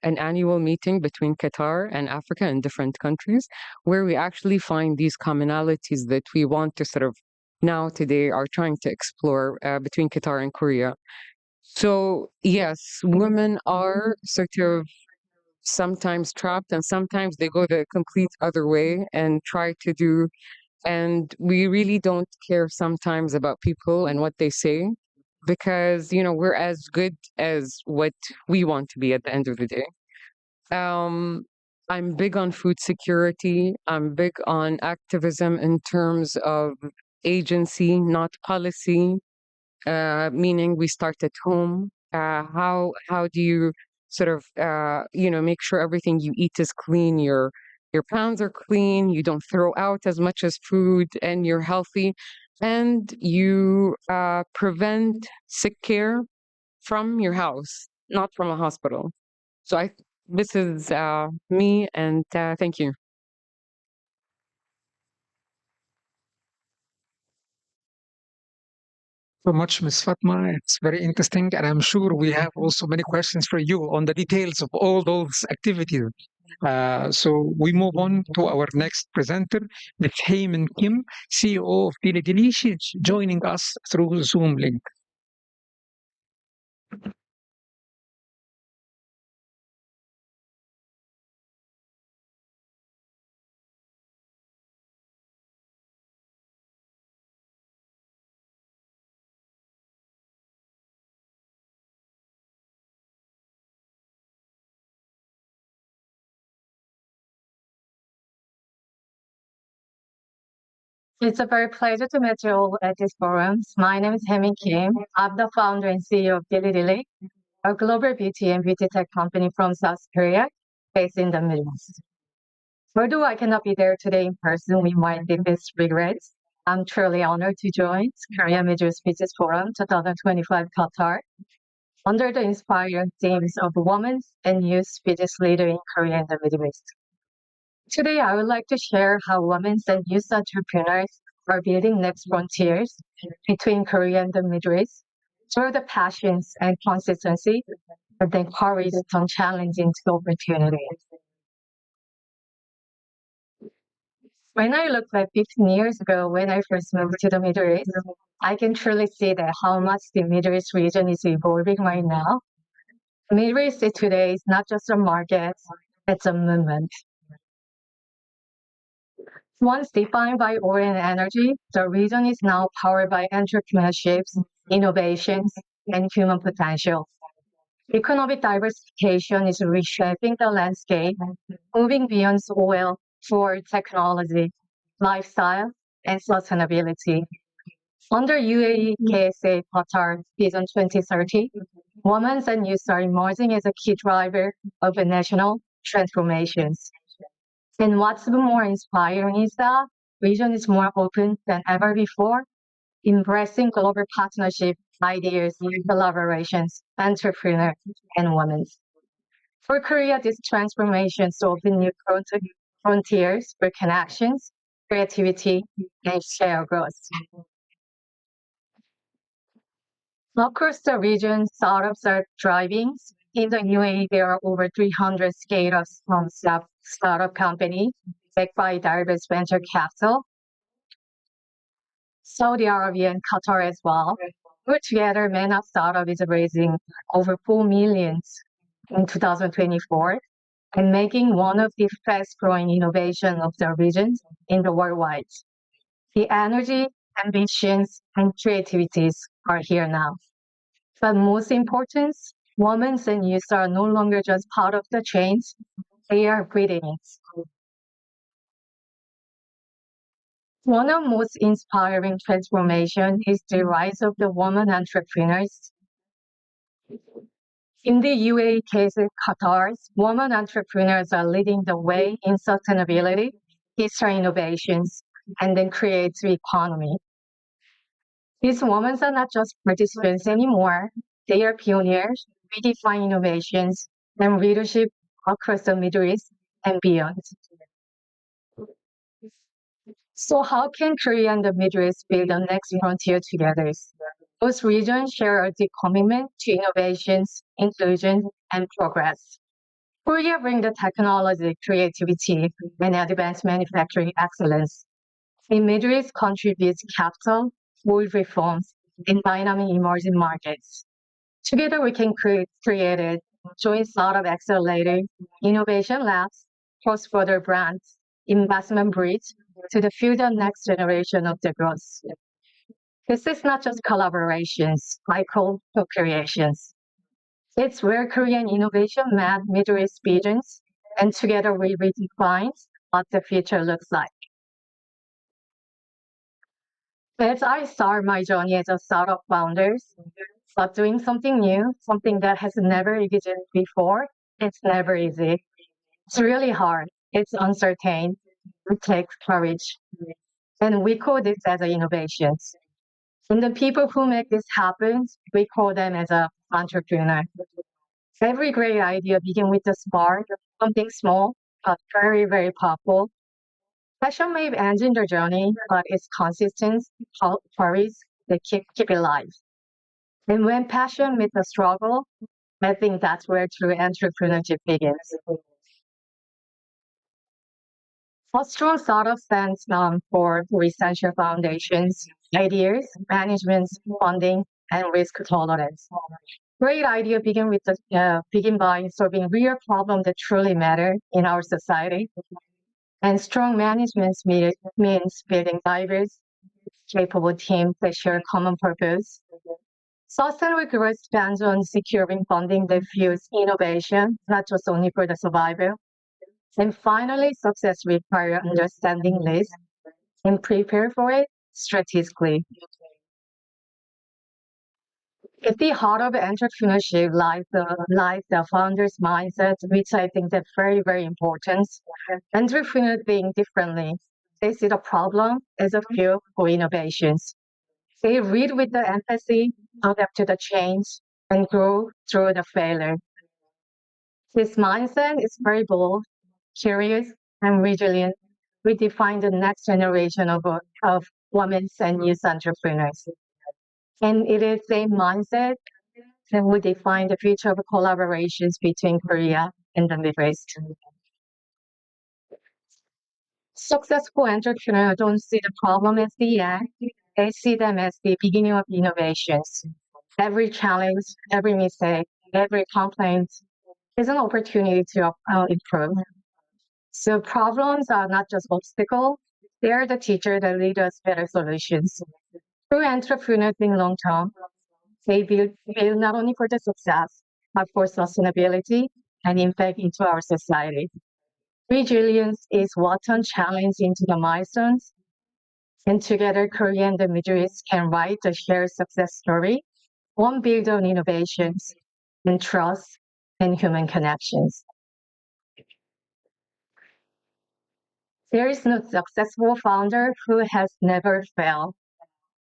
an annual meeting between Qatar and Africa in different countries where we actually find these commonalities that we want to sort of now today are trying to explore between Qatar and Korea. So yes, women are sort of sometimes trapped and sometimes they go the complete other way and try to do, and we really don't care sometimes about people and what they say because, we're as good as what we want to be at the end of the day. I'm big on food security. I'm big on activism in terms of agency, not policy, meaning we start at home. How do you sort of make sure everything you eat is clean, your pounds are clean, you don't throw out as much as food, and you're healthy, and you prevent sick care from your house, not from a hospital. So this is me, and thank you. So much, Ms. Fatma. It's very interesting, and I'm sure we have also many questions for you on the details of all those activities. So we move on to our next presenter, Ms. Heyman Kim, CEO of Dilly. She's joining us through Zoom link. It's a very pleasure to meet you all at this forum. My name is Heyman Kim. I'm the founder and CEO of Dilly, a global beauty and beauty tech company from South Korea, based in the Middle East. Although I cannot be there today in person, we might deepest regrets. I'm truly honored to join Korea Middle East Business Forum 2025 Qatar under the inspiring themes of women and youth business leader in Korea and the Middle East. Today, I would like to share how women and youth entrepreneurs are building next frontiers between Korea and the Middle East through the passions and consistency of the courage to turn challenge into opportunities. When I look back 15 years ago when I first moved to the Middle East, I can truly see that how much the Middle East region is evolving right now. The Middle East today is not just a market, it's a movement. Once defined by oil and energy, the region is now powered by entrepreneurship, innovations, and human potential. Economic diversification is reshaping the landscape, moving beyond oil toward technology, lifestyle, and sustainability. Under UAE KSA Qatar Vision 2030, women and youth are emerging as a key driver of national transformations. And what's more inspiring is that region is more open than ever before, embracing global partnership, ideas, collaborations, entrepreneurs, and women. For Korea, these transformations open new frontiers for connections, creativity, and shared growth. Across the region, startups are thriving. In the UAE, there are over 300 scale-up startup companies backed by diverse venture capital. Saudi Arabia and Qatar as well. Put together, MENA startup is raising over 4 million in 2024 and making one of the fast-growing innovations of the region in the worldwide. The energy, ambitions, and creativities are here now. But most important, women and youth are no longer just part of the change, they are breathing it. One of the most inspiring transformations is the rise of the women entrepreneurs. In the UAE case of Qatar, women entrepreneurs are leading the way in sustainability, digital innovations, and then creative economy. These women are not just participants anymore, they are pioneers, redefine innovations, and leadership across the Middle East and beyond. So how can Korea and the Middle East build the next frontier together? Both regions share a deep commitment to innovations, inclusion, and progress. Korea brings the technology, creativity, and advanced manufacturing excellence. The Middle East contributes capital, bold reforms, and dynamic emerging markets. Together, we can create a joint startup accelerator, innovation labs, cross-border brands, investment bridge to the future next generation of the growth. This is not just collaborations, I call co-creations. It's where Korean innovation met Middle East visions, and together we redefine what the future looks like. As I start my journey as a startup founder, But doing something new, something that has never existed before, it's never easy. It's really hard. It's uncertain. It takes courage. And we call this as innovations. And the people who make this happen, we call them as an entrepreneur. Every great idea begins with a spark, something small, but very, very powerful. Passion may end in the journey, but it's consistent, courage that keep it alive. And when passion meets a struggle, I think that's where true entrepreneurship begins. A strong startup stands for essential foundations, ideas, management, funding, and risk tolerance. Great idea begin by solving real problems that truly matter in our society. And strong management means building diverse, capable teams that share common purpose. Sustainable growth depends on securing funding that fuels innovation, not just only for the survival. And finally, success requires understanding this and prepare for it strategically. At the heart of entrepreneurship lies the founder's mindset, which I think is very, very important. Entrepreneurs think differently. They see the problem as a fuel for innovations. They read with the empathy, adapt to the change, and grow through the failure. This mindset is very bold, curious, and resilient. We define the next generation of women and youth entrepreneurs. And it is the mindset that will define the future of collaborations between Korea and the Middle East. Successful entrepreneurs don't see the problem as the end. They see them as the beginning of innovations. Every challenge, every mistake, every complaint is an opportunity to improve. So problems are not just obstacles, they are the teacher that lead us better solutions. True entrepreneurs think long term. They build not only for the success, but for sustainability and impact into our society. Resilience is what turns challenge into the milestones. And together, Korea and the Middle East can write a shared success story, one built on innovations and trust and human connections. There is no successful founder who has never failed.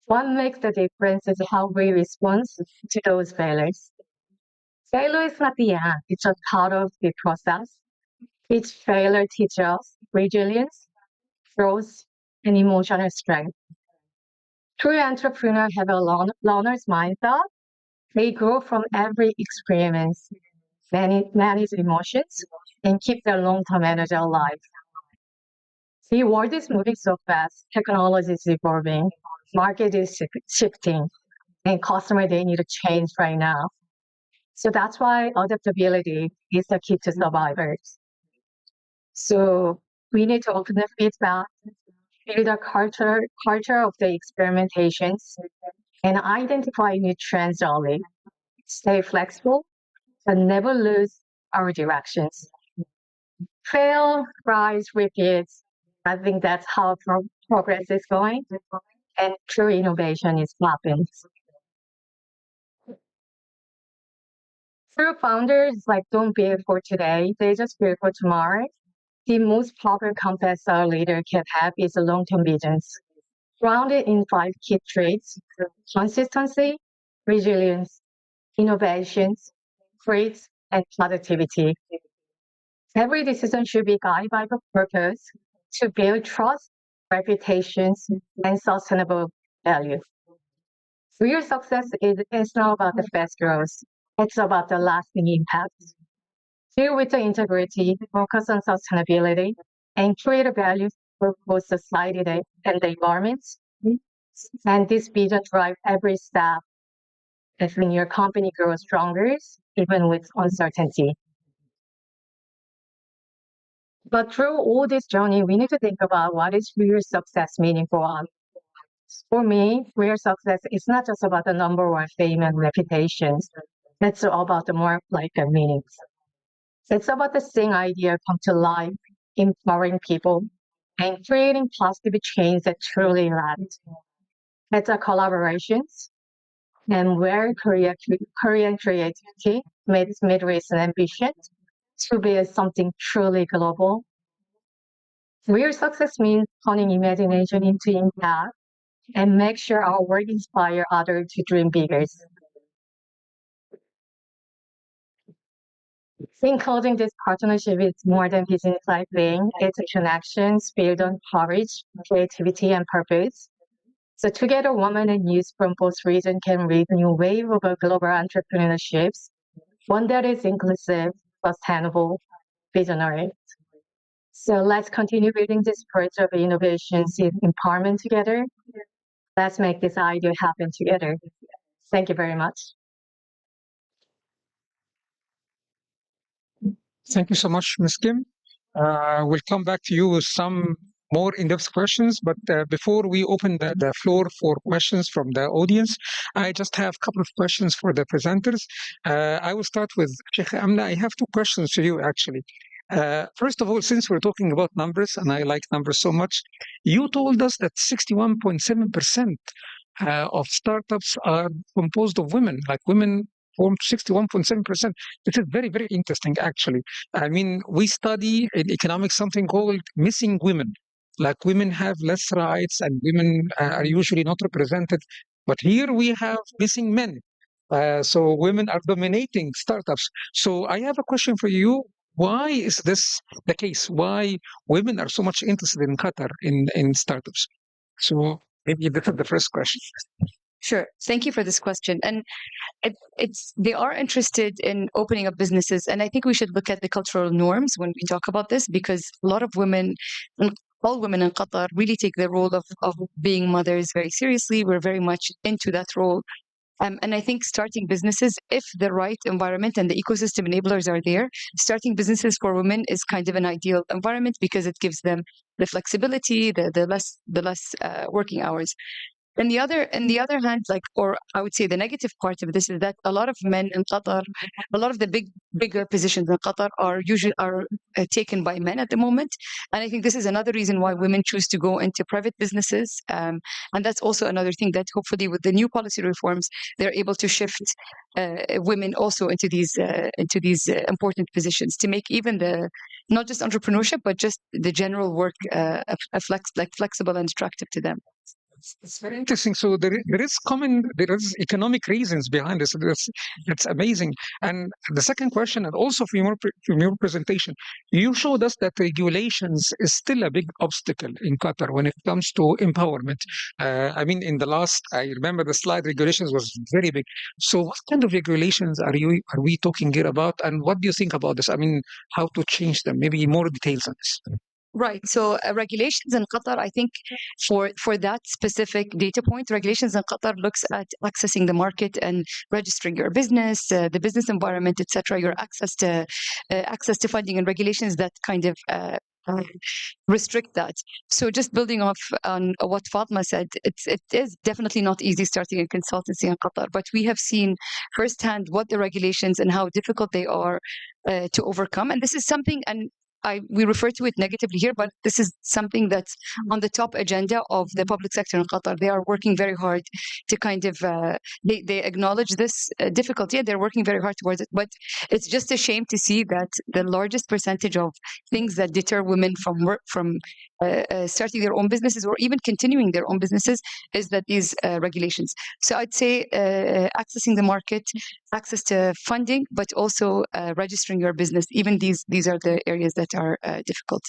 What makes the difference is how we respond to those failures. Failure is not the end, it's just part of the process. Each failure teaches us resilience, growth, and emotional strength. True entrepreneurs have a learner's mindset. They grow from every experience, manage emotions, and keep their long-term energy alive. The world is moving so fast, technology is evolving, market is shifting, and customer, they need to change right now. So that's why adaptability is the key to survivors. So we need to open the feedback, build a culture of the experimentations, and identify new trends early. Stay flexible, but never lose our directions. Fail, rise, repeat. I think that's how progress is going, and true innovation is happening. True founders don't build for today; they just build for tomorrow. The most powerful compass a leader can have is a long-term vision, grounded in 5 key traits: consistency, resilience, innovations, grit, and positivity. Every decision should be guided by the purpose to build trust, reputations, and sustainable value. Real success is not about the fast growth. It's about the lasting impact. Deal with the integrity, focus on sustainability, and create a value for both society and the environment. And this vision drives every step. When your company grows stronger, even with uncertainty. But through all this journey, we need to think about what is real success meaning for us. For me, real success is not just about the number or fame and reputations. It's about the more a meaning. It's about the same idea come to life, empowering people, and creating positive change that truly lasts. It's a collaborations, and where Korean creativity meets Middle Eastern ambition to build something truly global. Real success means turning imagination into impact and make sure our work inspire others to dream bigger. In closing, this partnership is more than business like thing. It's a connection built on courage, creativity, and purpose. So together, women and youth from both regions can lead a new wave of global entrepreneurships, one that is inclusive, sustainable, visionary. So let's continue building this spirit of innovation, seed empowerment together. Let's make this idea happen together. Thank you very much. Thank you so much, Ms. Kim. We'll come back to you with some more in-depth questions, but before we open the floor for questions from the audience, I just have a couple of questions for the presenters. I will start with Sheikh Amna. I have two questions to you, actually. First of all, since we're talking about numbers, and I like numbers so much, you told us that 61.7% of startups are composed of women, like women form 61.7%. This is very, very interesting, actually. I mean, we study in economics something called missing women. Like women have less rights and women are usually not represented. But here we have missing men. So women are dominating startups. So I have a question for you. Why is this the case? Why women are so much interested in Qatar in startups? So maybe this is the first question. Sure. Thank you for this question. And it's they are interested in opening up businesses, and I think we should look at the cultural norms when we talk about this, because a lot of women, all women in Qatar, really take the role of being mothers very seriously. We're very much into that role. And I think starting businesses, if the right environment and the ecosystem enablers are there, starting businesses for women is kind of an ideal environment because it gives them the flexibility, the less working hours. On the other hand, like, or I would say the negative part of this is that a lot of men in Qatar, a lot of the bigger positions in Qatar are usually taken by men at the moment, and I think this is another reason why women choose to go into private businesses, and that's also another thing that hopefully with the new policy reforms they're able to shift women also into these important positions to make even the not just entrepreneurship but just the general work flexible and attractive to them. It's very interesting. So there is economic reasons behind this. That's amazing. And the second question, and also from your presentation, you showed us that regulations is still a big obstacle in Qatar when it comes to empowerment. I mean, I remember the slide, regulations was very big. So what kind of regulations are we talking here about, and what do you think about this? I mean, how to change them? Maybe more details on this. Right. So regulations in Qatar, I think for that specific data point, regulations in Qatar looks at accessing the market and registering your business, the business environment, etc. Your access to funding, and regulations that kind of restrict that. So just building off on what Fatma said, it is definitely not easy starting a consultancy in Qatar, but we have seen firsthand what the regulations and how difficult they are to overcome. And this is something, and we refer to it negatively here, but this is something that's on the top agenda of the public sector in Qatar. They are working very hard to kind of, they acknowledge this difficulty and they're working very hard towards it. But it's just a shame to see that the largest percentage of things that deter women from starting their own businesses or even continuing their own businesses is that these regulations. So I'd say accessing the market, access to funding, but also registering your business. Even these are the areas that are difficult.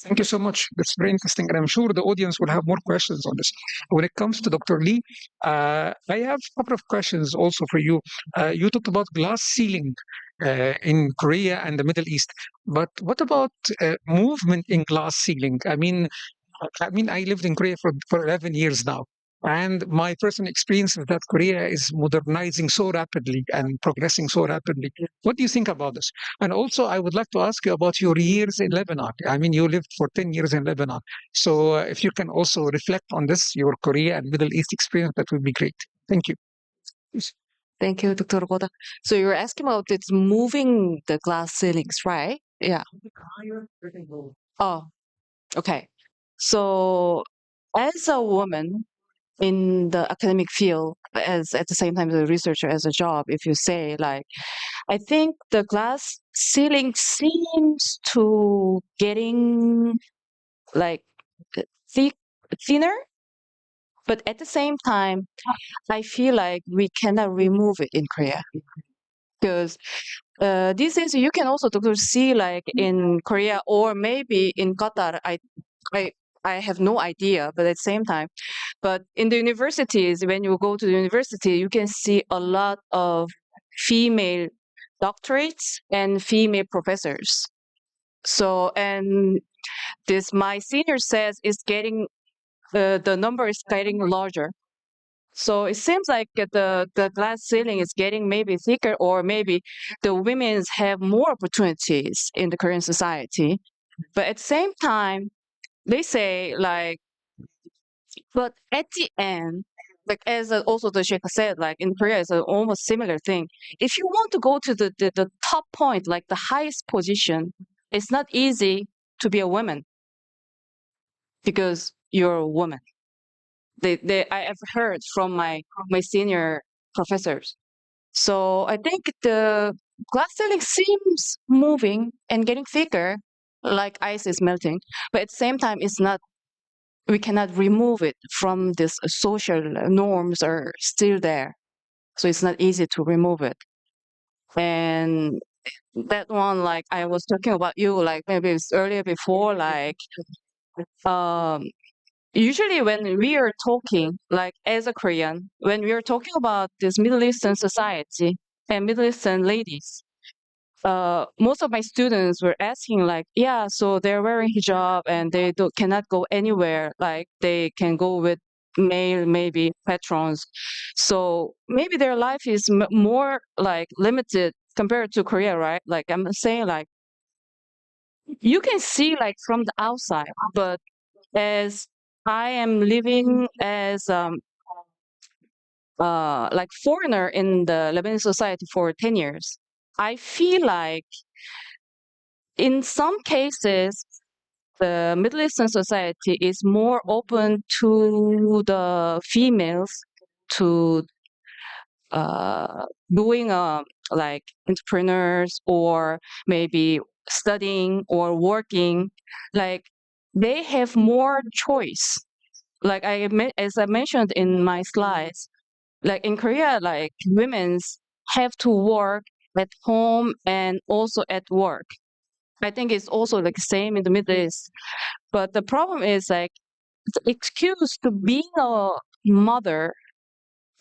Thank you so much. That's very interesting. And I'm sure the audience will have more questions on this. When it comes to Dr. Lee, I have a couple of questions also for you. You talked about glass ceiling in Korea and the Middle East, but what about movement in glass ceiling? I mean, I lived in Korea for 11 years now. And my personal experience is that Korea is modernizing so rapidly and progressing so rapidly. What do you think about this? And also, I would like to ask you about your years in Lebanon. I mean, you lived for 10 years in Lebanon. So if you can also reflect on this, your Korea and Middle East experience, that would be great. Thank you. Thank you, Dr. Goda. So you're asking about it's moving the glass ceilings, right? Yeah. Oh, okay. So as a woman in the academic field, as at the same time as a researcher as a job. If you say like, I think the glass ceiling seems to getting like thick, thinner, but at the same time, I feel like we cannot remove it in Korea because these days you can also see like in Korea or maybe in Qatar. I I have no idea, but at the same time, but in the universities, when you go to the university, you can see a lot of female doctorates and female professors. So, and this my senior says is getting the number is getting larger. So it seems like the glass ceiling is getting maybe thicker, or maybe the women have more opportunities in the Korean society. But at the same time, they say like, but at the end, like as also the Sheikh said, like in Korea, it's an almost similar thing. If you want to go to the top point, like the highest position, it's not easy to be a woman because you're a woman. I have heard from my senior professors. So I think the glass ceiling seems moving and getting thicker, like ice is melting, but at the same time, it's not. We cannot remove it from this social norms are still there, so it's not easy to remove it. And that one, like I was talking about you, like maybe it's earlier before, like um usually when we are talking, like as a Korean, when we are talking about this Middle Eastern society and Middle Eastern ladies, most of my students were asking like, yeah, so they're wearing hijab and they cannot go anywhere. Like they can go with male, maybe patrons. So maybe their life is more like limited compared to Korea, right? Like I'm saying like, you can see like from the outside, but as I am living as like foreigner in the Lebanese society for 10 years, I feel like in some cases the Middle Eastern society is more open to the females to doing like entrepreneurs or maybe studying or working. Like they have more choice. Like as I mentioned in my slides, like in Korea, like women's have to work at home and also at work. I think it's also like same in the Middle East. But the problem is like the excuse to being a mother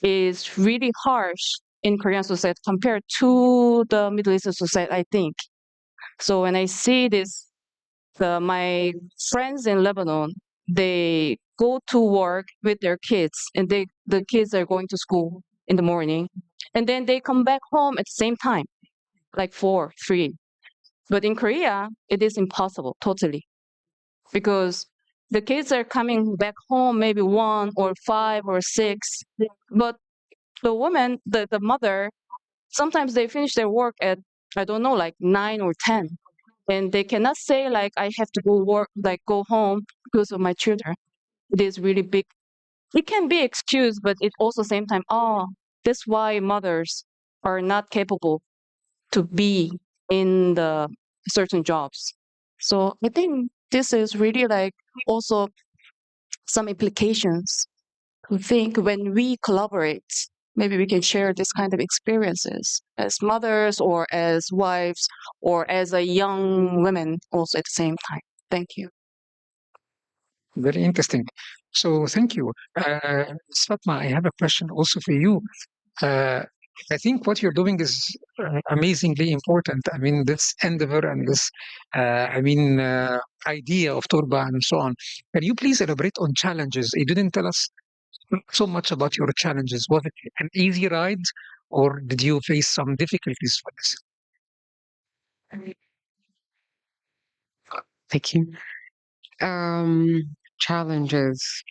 is really harsh in Korean society compared to the Middle Eastern society, I think. So when I see this, my friends in Lebanon, they go to work with their kids, and the kids are going to school in the morning, and then they come back home at the same time, like 4, 3. But in Korea, it is impossible, totally, because the kids are coming back home maybe 1 or 5 or 6, but the woman, the mother, sometimes they finish their work at, I don't know, like 9 or 10. And they cannot say like, I have to go work, like go home because of my children. It is really big. It can be excused, but it also same time, oh, that's why mothers are not capable to be in the certain jobs. So I think this is really like also some implications to think when we collaborate, maybe we can share this kind of experiences as mothers or as wives or as a young women also at the same time. Thank you. Very interesting. So thank you. Fatma, I have a question also for you. I think what you're doing is amazingly important. I mean, this endeavor and this, idea of Turba and so on. Can you please elaborate on challenges? You didn't tell us so much about your challenges. Was it an easy ride, or did you face some difficulties for this? Thank you. Challenges.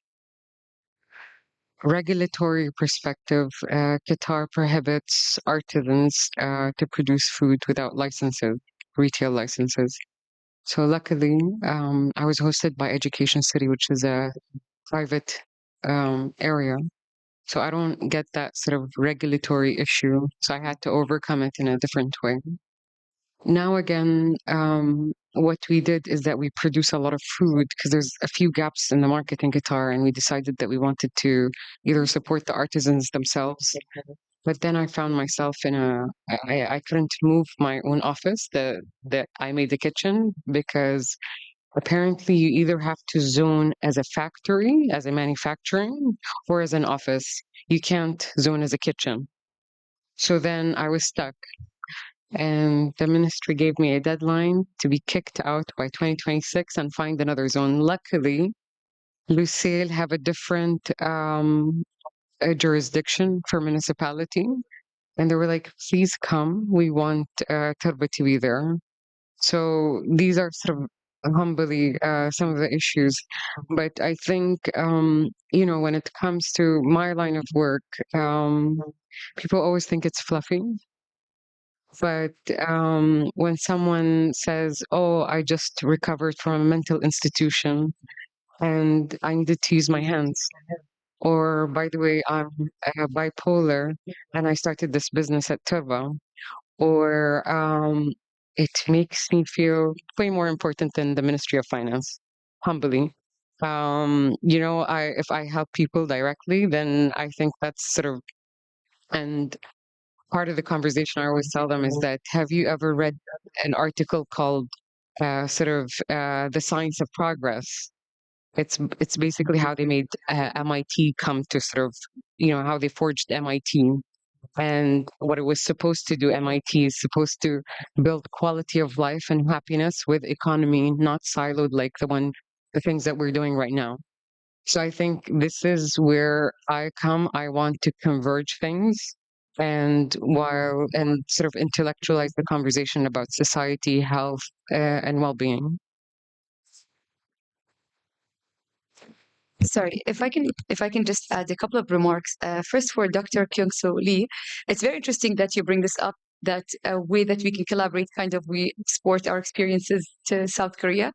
Regulatory perspective, Qatar prohibits artisans to produce food without licenses, retail licenses. So luckily, I was hosted by Education City, which is a private area. So I don't get that sort of regulatory issue. So I had to overcome it in a different way. Now again, what we did is that we produce a lot of food because there's a few gaps in the market in Qatar, and we decided that we wanted to either support the artisans themselves. But then I found myself in I couldn't move my own office that I made the kitchen because apparently you either have to zone as a factory, as a manufacturing, or as an office. You can't zone as a kitchen. So then I was stuck. And the ministry gave me a deadline to be kicked out by 2026 and find another zone. Luckily, Lusail have a different a jurisdiction for municipality. And they were like, please come. We want Turba to be there. So these are sort of humbly some of the issues. But I think, when it comes to my line of work, people always think it's fluffy. But when someone says, oh, I just recovered from a mental institution and I needed to use my hands, or by the way, I'm bipolar and I started this business at Turba, or it makes me feel way more important than the Ministry of Finance, humbly. If I help people directly, then I think that's sort of, and part of the conversation I always tell them is that, have you ever read an article called The Science of Progress? It's basically how they made MIT come to sort of, how they forged MIT. And what it was supposed to do, MIT is supposed to build quality of life and happiness with economy, not siloed like the things that we're doing right now. So I think this is where I want to converge things and sort of intellectualize the conversation about society, health, and well-being. Sorry, if I can just add a couple of remarks. First, for Dr. Kyung-Soo Lee, it's very interesting that you bring this up, that a way that we can collaborate, kind of we export our experiences to South Korea.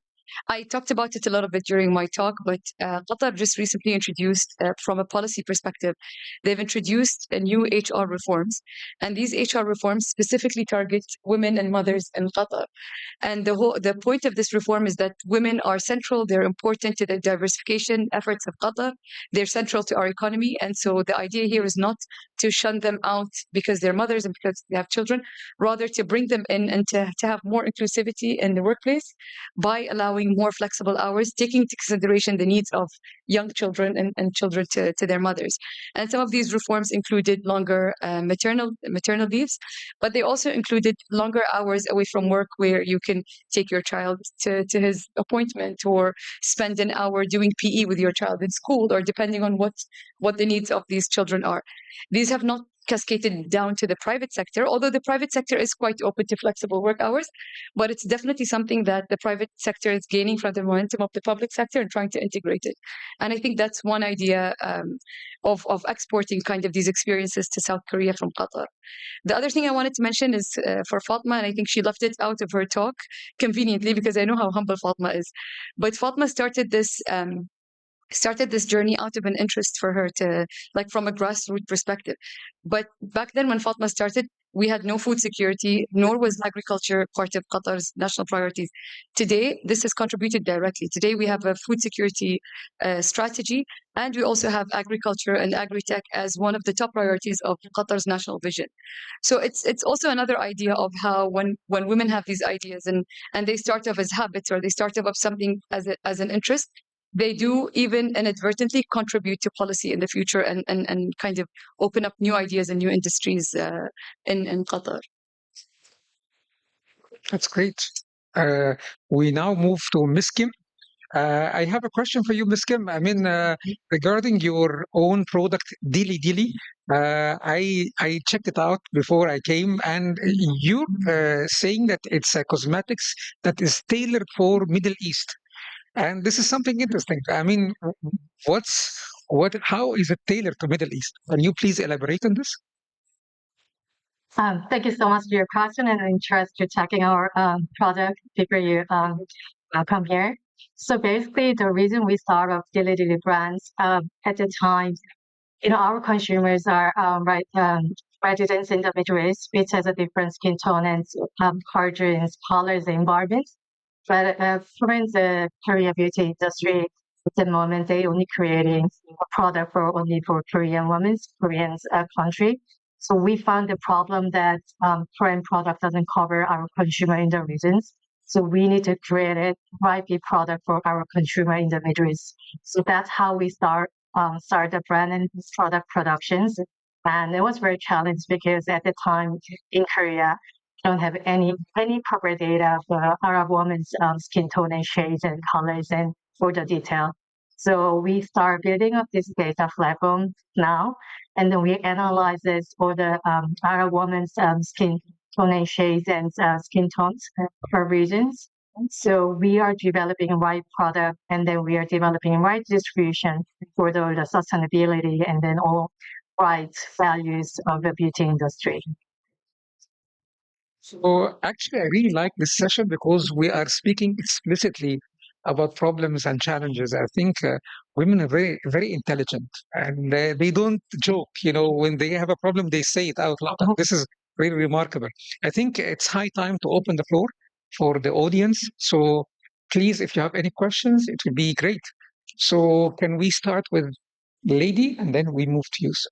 I talked about it a little bit during my talk, but Qatar just recently introduced, from a policy perspective, they've introduced new HR reforms. And these HR reforms specifically target women and mothers in Qatar. And the point of this reform is that women are central, they're important to the diversification efforts of Qatar, they're central to our economy. And so the idea here is not to shun them out because they're mothers and because they have children, rather to bring them in and to have more inclusivity in the workplace by allowing more flexible hours, taking into consideration the needs of young children and children to their mothers. And some of these reforms included longer maternal leaves, but they also included longer hours away from work where you can take your child to his appointment or spend an hour doing PE with your child in school, or depending on what the needs of these children are. These have not cascaded down to the private sector, although the private sector is quite open to flexible work hours, but it's definitely something that the private sector is gaining from the momentum of the public sector and trying to integrate it. And I think that's one idea of exporting kind of these experiences to South Korea from Qatar. The other thing I wanted to mention is for Fatma, and I think she left it out of her talk conveniently because I know how humble Fatma is, but Fatma started this journey out of an interest for her, to from a grassroots perspective. But back then when Fatma started, we had no food security, nor was agriculture part of Qatar's national priorities. Today, this has contributed directly. Today, we have a food security strategy, and we also have agriculture and agri-tech as one of the top priorities of Qatar's national vision. So it's also another idea of how when women have these ideas and they start off as habits, or they start off something as an interest, they do even inadvertently contribute to policy in the future and kind of open up new ideas and new industries in Qatar. That's great. We now move to Ms. Kim. I have a question for you, Ms. Kim. I mean, regarding your own product, Dili Dili, I checked it out before I came, and you're saying that it's a cosmetics that is tailored for Middle East. And this is something interesting. I mean, how is it tailored to Middle East? Can you please elaborate on this? Thank you so much for your question and interest to checking our project before you come here. So basically, the reason we started Dili Dili brands at the time Our consumers are residents in the Middle East, which has a different skin tone and cultures, colors, environments. But for the Korea beauty industry, at the moment, they only creating a product only for Korean women, Korean country. So we found the problem that Korean product doesn't cover our consumer in the regions. So we need to create a right product for our consumer in the Middle East. So that's how we start the brand and product productions. And it was very challenging because at the time in Korea, don't have any proper data for Arab women's skin tone and shades and colors and for the detail. So we start building up this data platform now, and then we analyze this for the Arab women's skin tone and shades and skin tones per regions. So we are developing right product, and then we are developing right distribution for the sustainability and then all right values of the beauty industry. So actually, I really like this session because we are speaking explicitly about problems and challenges. I think women are very, very intelligent, and they don't joke. When they have a problem, they say it out loud. This is really remarkable. I think it's high time to open the floor for the audience. So please, if you have any questions, it would be great. So can we start with lady, and then we move to you, sir?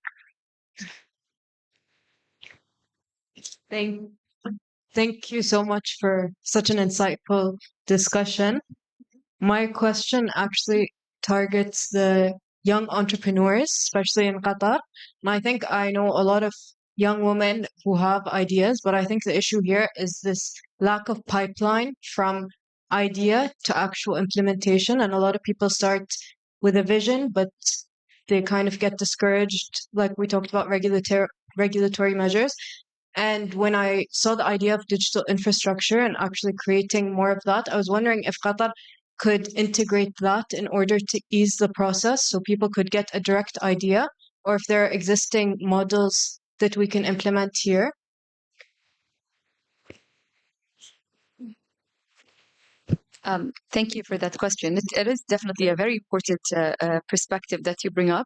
Thank you so much for such an insightful discussion. My question actually targets the young entrepreneurs, especially in Qatar. And I think I know a lot of young women who have ideas, but I think the issue here is this lack of pipeline from idea to actual implementation. And a lot of people start with a vision, but they kind of get discouraged, like we talked about regulatory measures. And when I saw the idea of digital infrastructure and actually creating more of that, I was wondering if Qatar could integrate that in order to ease the process so people could get a direct idea, or if there are existing models that we can implement here. Thank you for that question. It is definitely a very important perspective that you bring up.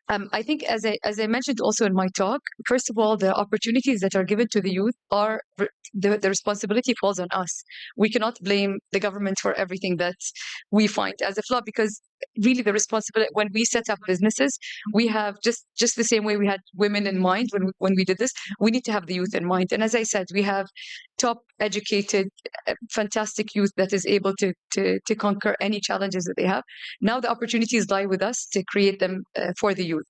I think, as I mentioned also in my talk, first of all, the opportunities that are given to the youth are the responsibility falls on us. We cannot blame the government for everything that we find as a flaw, because really the responsibility, when we set up businesses, we have just the same way we had women in mind when we did this, we need to have the youth in mind. And as I said, we have top educated, fantastic youth that is able to conquer any challenges that they have. Now the opportunities lie with us to create them for the youth.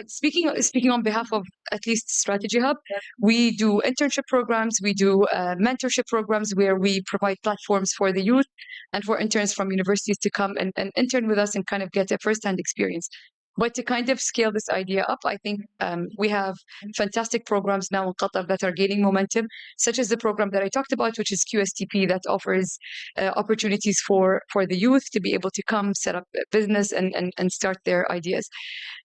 Speaking on behalf of at least Strategy Hub, we do internship programs, we do mentorship programs where we provide platforms for the youth and for interns from universities to come and intern with us and kind of get a first-hand experience. But to kind of scale this idea up, I think we have fantastic programs now in Qatar that are gaining momentum, such as the program that I talked about, which is QSTP, that offers opportunities for the youth to be able to come set up a business and start their ideas.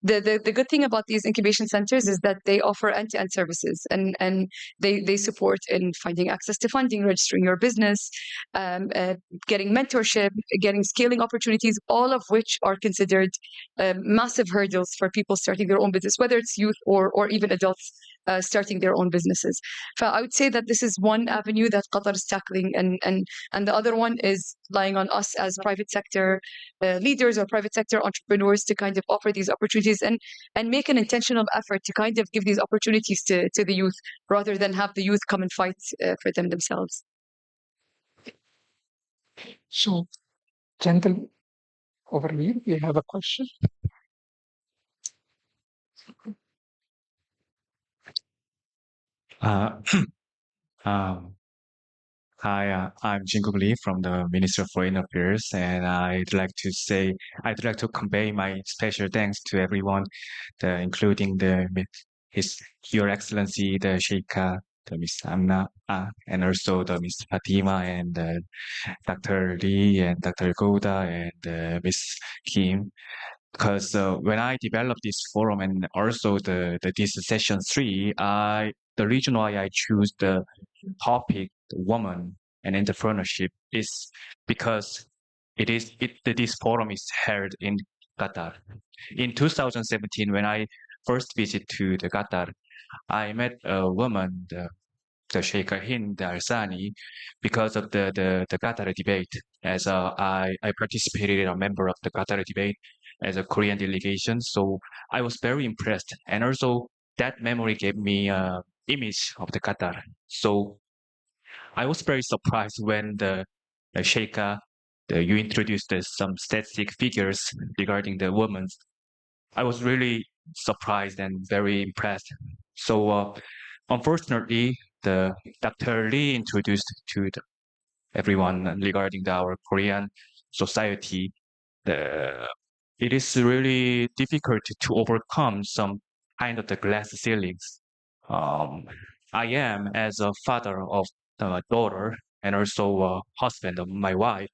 The good thing about these incubation centers is that they offer end-to-end services, and they support in finding access to funding, registering your business, getting mentorship, getting scaling opportunities, all of which are considered massive hurdles for people starting their own business, whether it's youth or even adults starting their own businesses. So I would say that this is one avenue that Qatar is tackling, and the other one is lying on us as private sector leaders or private sector entrepreneurs to kind of offer these opportunities and make an intentional effort to kind of give these opportunities to the youth rather than have the youth come and fight for them themselves. So, gentlemen, over here, we have a question. Hi, I'm Jinggu Li from the Ministry of Foreign Affairs, and I'd like to convey my special thanks to everyone, including Your Excellency, the Sheikha, the Miss Amna, and also the Miss Fatima and Dr. Lee and Dr. Gouda and Miss Kim. Because when I developed this forum and also this session 3, the reason why I choose the topic, the woman and entrepreneurship, is because this forum is held in Qatar. In 2017, when I first visited to the Qatar, I met a woman, the Sheikha Hind Al Sani, because of the Qatar debate. As I participated, a member of the Qatar debate as a Korean delegation, so I was very impressed. And also, that memory gave me an image of the Qatar. So I was very surprised when the Sheikha, you introduced some statistic figures regarding the women. I was really surprised and very impressed. So unfortunately, the Dr. Lee introduced to everyone regarding our Korean society. It is really difficult to overcome some kind of the glass ceilings. I am, as a father of a daughter and also a husband of my wife,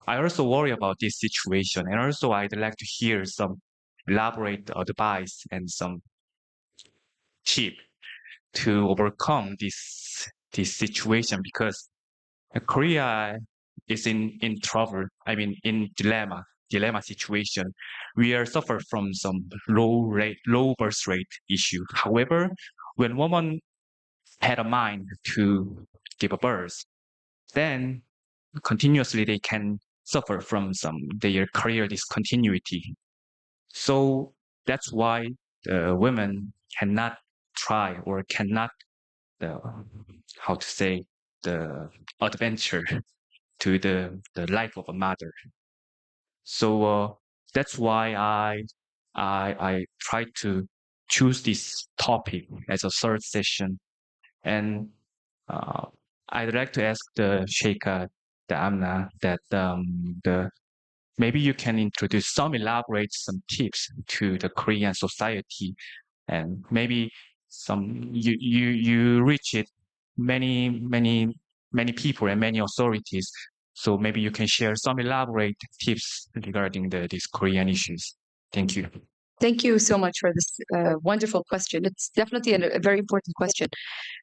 I also worry about this situation, and also I'd like to hear some elaborate advice and some tip to overcome this situation, because Korea is in trouble. I mean, in dilemma situation. We are suffer from some low birth rate issue. However, when woman had a mind to give a birth, then continuously they can suffer from some their career discontinuity. So that's why the women cannot try or cannot the how to say the adventure to the life of a mother. So that's why I try to choose this topic as a third session, and uh, I'd like to ask the Sheikha, the Amna, that the maybe you can introduce elaborate some tips to the Korean society, and maybe you reach it many people and many authorities. So maybe you can share some elaborate tips regarding these Korean issues. Thank you. Thank you so much for this wonderful question. It's definitely a very important question.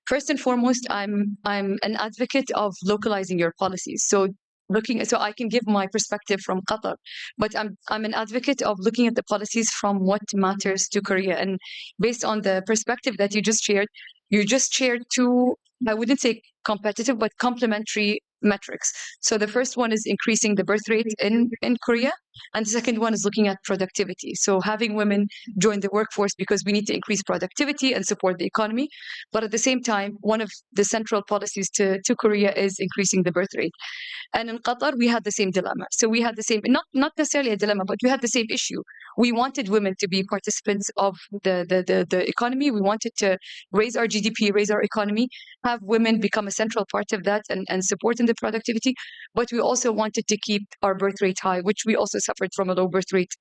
First and foremost, I'm an advocate of localizing your policies. So I can give my perspective from Qatar, but I'm an advocate of looking at the policies from what matters to Korea. And based on the perspective that you just shared two, I wouldn't say competitive, but complementary metrics. So the first one is increasing the birth rate in Korea, and the second one is looking at productivity. So having women join the workforce, because we need to increase productivity and support the economy. But at the same time, one of the central policies to Korea is increasing the birth rate. And in Qatar, we had the same dilemma. So we had the same, not necessarily a dilemma, but we had the same issue. We wanted women to be participants of the economy. We wanted to raise our GDP, raise our economy, have women become a central part of that and support in the productivity. But we also wanted to keep our birth rate high, which we also suffered from a low birth rate,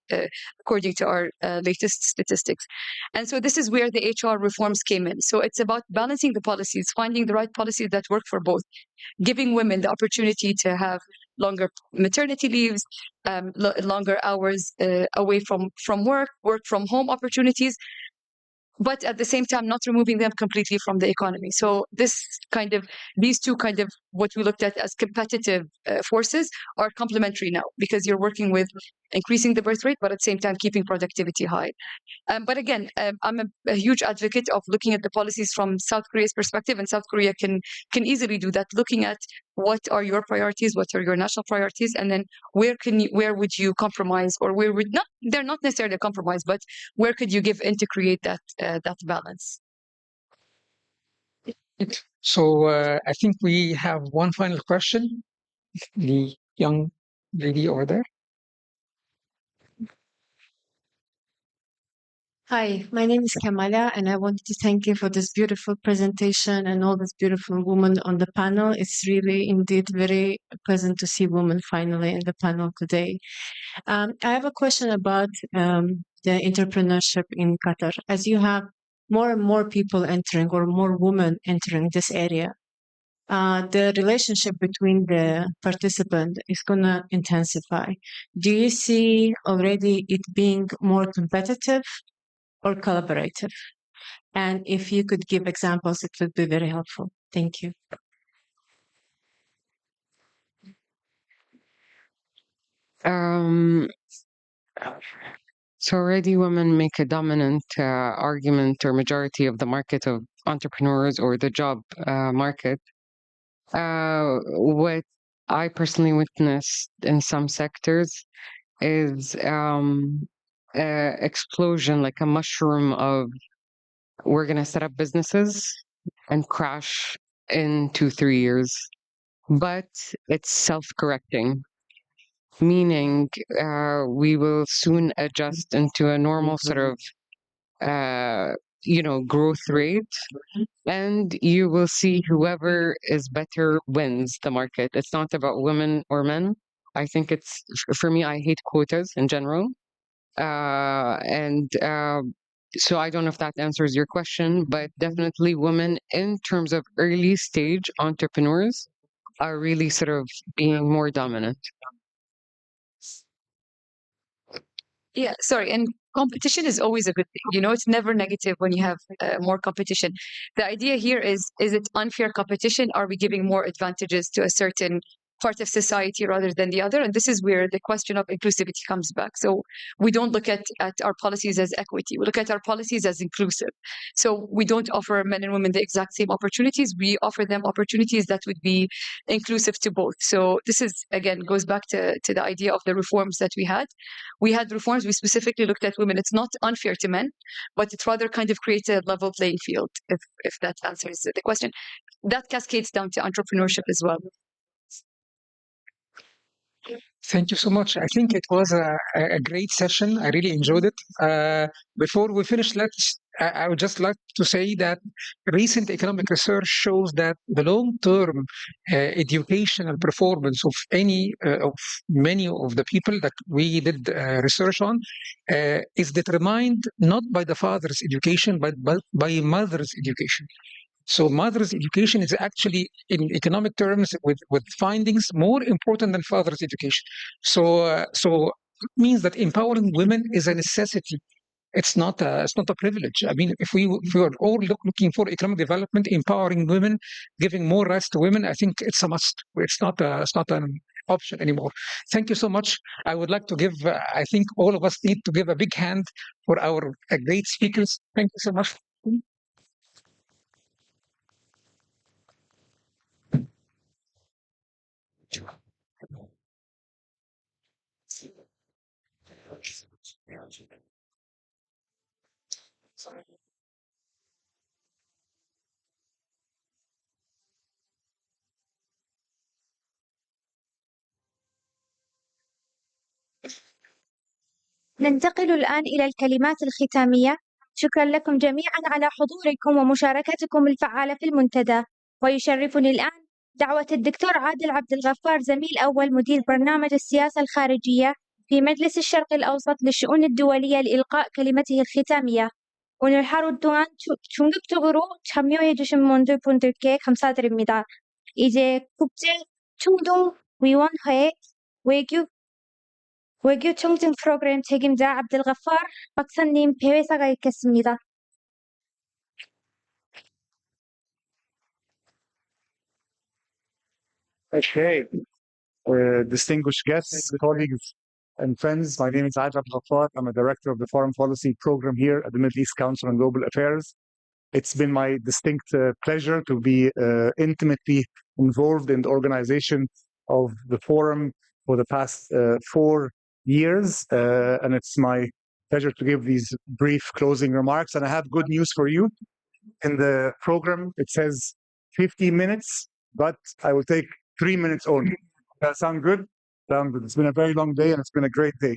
according to our latest statistics. And so this is where the HR reforms came in. So it's about balancing the policies, finding the right policies that work for both, giving women the opportunity to have longer maternity leaves, longer hours away from work from home opportunities, but at the same time not removing them completely from the economy. So these two kind of what we looked at as competitive forces are complementary now, because you're working with increasing the birth rate, but at the same time keeping productivity high. But again, I'm a huge advocate of looking at the policies from South Korea's perspective, and South Korea can easily do that, looking at what are your priorities, what are your national priorities, and then where would you compromise, or they're not necessarily a compromise, but where could you give in to create that balance? So I think we have one final question. The young lady over there. Hi, my name is Kamala, and I wanted to thank you for this beautiful presentation and all these beautiful women on the panel. It's really indeed very pleasant to see women finally in the panel today. I have a question about the entrepreneurship in Qatar. As you have more and more people entering, or more women entering this area, the relationship between the participant is going to intensify. Do you see already it being more competitive or collaborative? And if you could give examples, it would be very helpful. Thank you. So already women make a dominant argument or majority of the market of entrepreneurs or the job market. What I personally witnessed in some sectors is explosion, like a mushroom of we're going to set up businesses and crash in 2-3 years. But it's self-correcting, meaning we will soon adjust into a normal sort of growth rate, and you will see whoever is better wins the market. It's not about women or men. I think it's, for me, I hate quotas in general. So I don't know if that answers your question, but definitely women in terms of early stage entrepreneurs are really sort of being more dominant. Yeah, sorry. And competition is always a good thing. You know, it's never negative when you have more competition. The idea here is it unfair competition? Are we giving more advantages to a certain part of society rather than the other? And this is where the question of inclusivity comes back. So we don't look at our policies as equity. We look at our policies as inclusive. So we don't offer men and women the exact same opportunities. We offer them opportunities that would be inclusive to both. So this is, again, goes back to the idea of the reforms that we had. We had reforms, we specifically looked at women. It's not unfair to men, but it rather kind of creates a level playing field, if that answers the question. That cascades down to entrepreneurship as well. Thank you so much. I think it was a great session. I really enjoyed it. Before we finish, I would just like to say that recent economic research shows that the long-term educational performance of many of the people that we did research on is determined not by the father's education, but by mother's education. So mother's education is actually, in economic terms, with findings, more important than father's education. So it means that empowering women is a necessity. It's not a privilege. I mean, if we are all looking for economic development, empowering women, giving more rights to women, I think it's a must. It's not an option anymore. Thank you so much. I would like to give. I think all of us need to give a big hand for our great speakers. Thank you so much. ننتقل الآن إلى الكلمات الختامية. شكرا لكم جميعا على حضوركم ومشاركتكم الفعالة في المنتدى. ويشرفني الآن دعوة الدكتور عادل عبد الغفار، زميل أول مدير برنامج السياسة الخارجية في مجلس الشرق الأوسط للشؤون الدولية، لإلقاء كلمته الختامية. 오늘 하루 동안 중립적으로 참여해 주신 분들께 감사드립니다. 이제 국제충동위원회 외교 청진 프로그램 책임자 압들가파르 박사님 배회사가 있겠습니다. Okay. Distinguished guests, colleagues, and friends, my name is Adil Abdelghaffar. I'm a director of the Foreign Policy Program here at the Middle East Council on Global Affairs. It's been my distinct pleasure to be intimately involved in the organization of the forum for the past 4 years, and it's my pleasure to give these brief closing remarks. And I have good news for you. In the program, it says 50 minutes, but I will take 3 minutes only. Does that sound good? Sound good. It's been a very long day, and it's been a great day.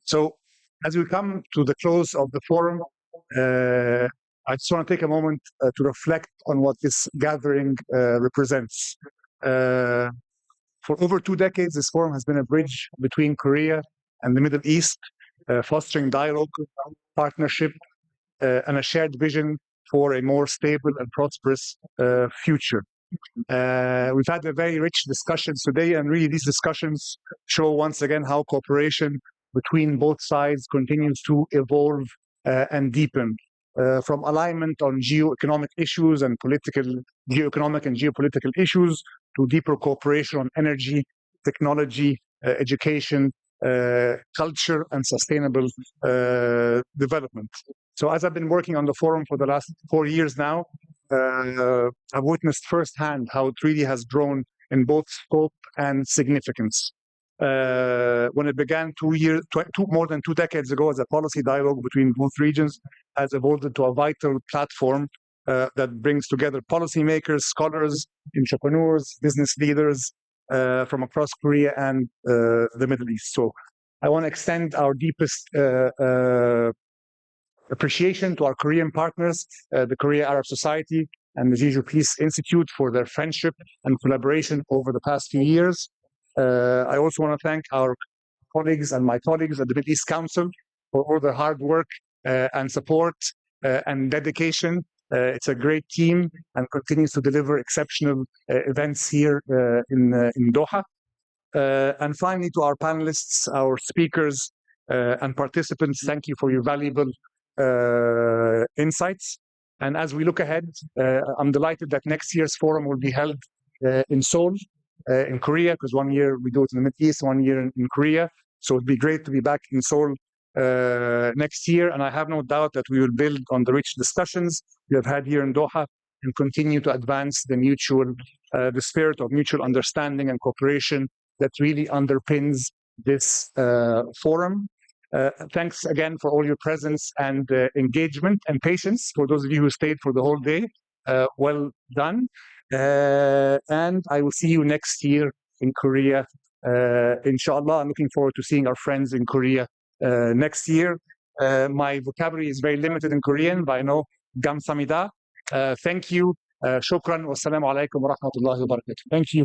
So as we come to the close of the forum, I just want to take a moment to reflect on what this gathering represents. For over 2 decades, this forum has been a bridge between Korea and the Middle East, fostering dialogue, partnership, and a shared vision for a more stable and prosperous future. We've had a very rich discussions today, and really these discussions show once again how cooperation between both sides continues to evolve and deepen. From alignment on geoeconomic issues and geoeconomic and geopolitical issues, to deeper cooperation on energy, technology, education, culture and sustainable development. So as I've been working on the forum for the last 4 years now, I've witnessed firsthand how it really has grown in both scope and significance. When it began more than 2 decades ago as a policy dialogue between both regions, has evolved into a vital platform that brings together policymakers, scholars, entrepreneurs, business leaders from across Korea and the Middle East. So I want to extend our deepest appreciation to our Korean partners, the Korea Arab Society and the Jeju Peace Institute for their friendship and collaboration over the past few years. I also want to thank our colleagues and my colleagues at the Middle East Council for all their hard work and support and dedication. It's a great team and continues to deliver exceptional events here in Doha. And finally, to our panelists, our speakers and participants, thank you for your valuable insights. And as we look ahead, I'm delighted that next year's forum will be held in Seoul, in Korea, because 1 year we do it in the Middle East, 1 year in Korea. So it'd be great to be back in Seoul next year. And I have no doubt that we will build on the rich discussions we have had here in Doha and continue to advance the spirit of mutual understanding and cooperation that really underpins this forum. Thanks again for all your presence and engagement and patience. For those of you who stayed for the whole day, well done. And I will see you next year in Korea. Inshallah, I'm looking forward to seeing our friends in Korea next year. My vocabulary is very limited in Korean, but I know Gamsamida. Thank you. Shukran. Wassalamu alaikum wa rahmatullahi wa barakatuh. Thank you.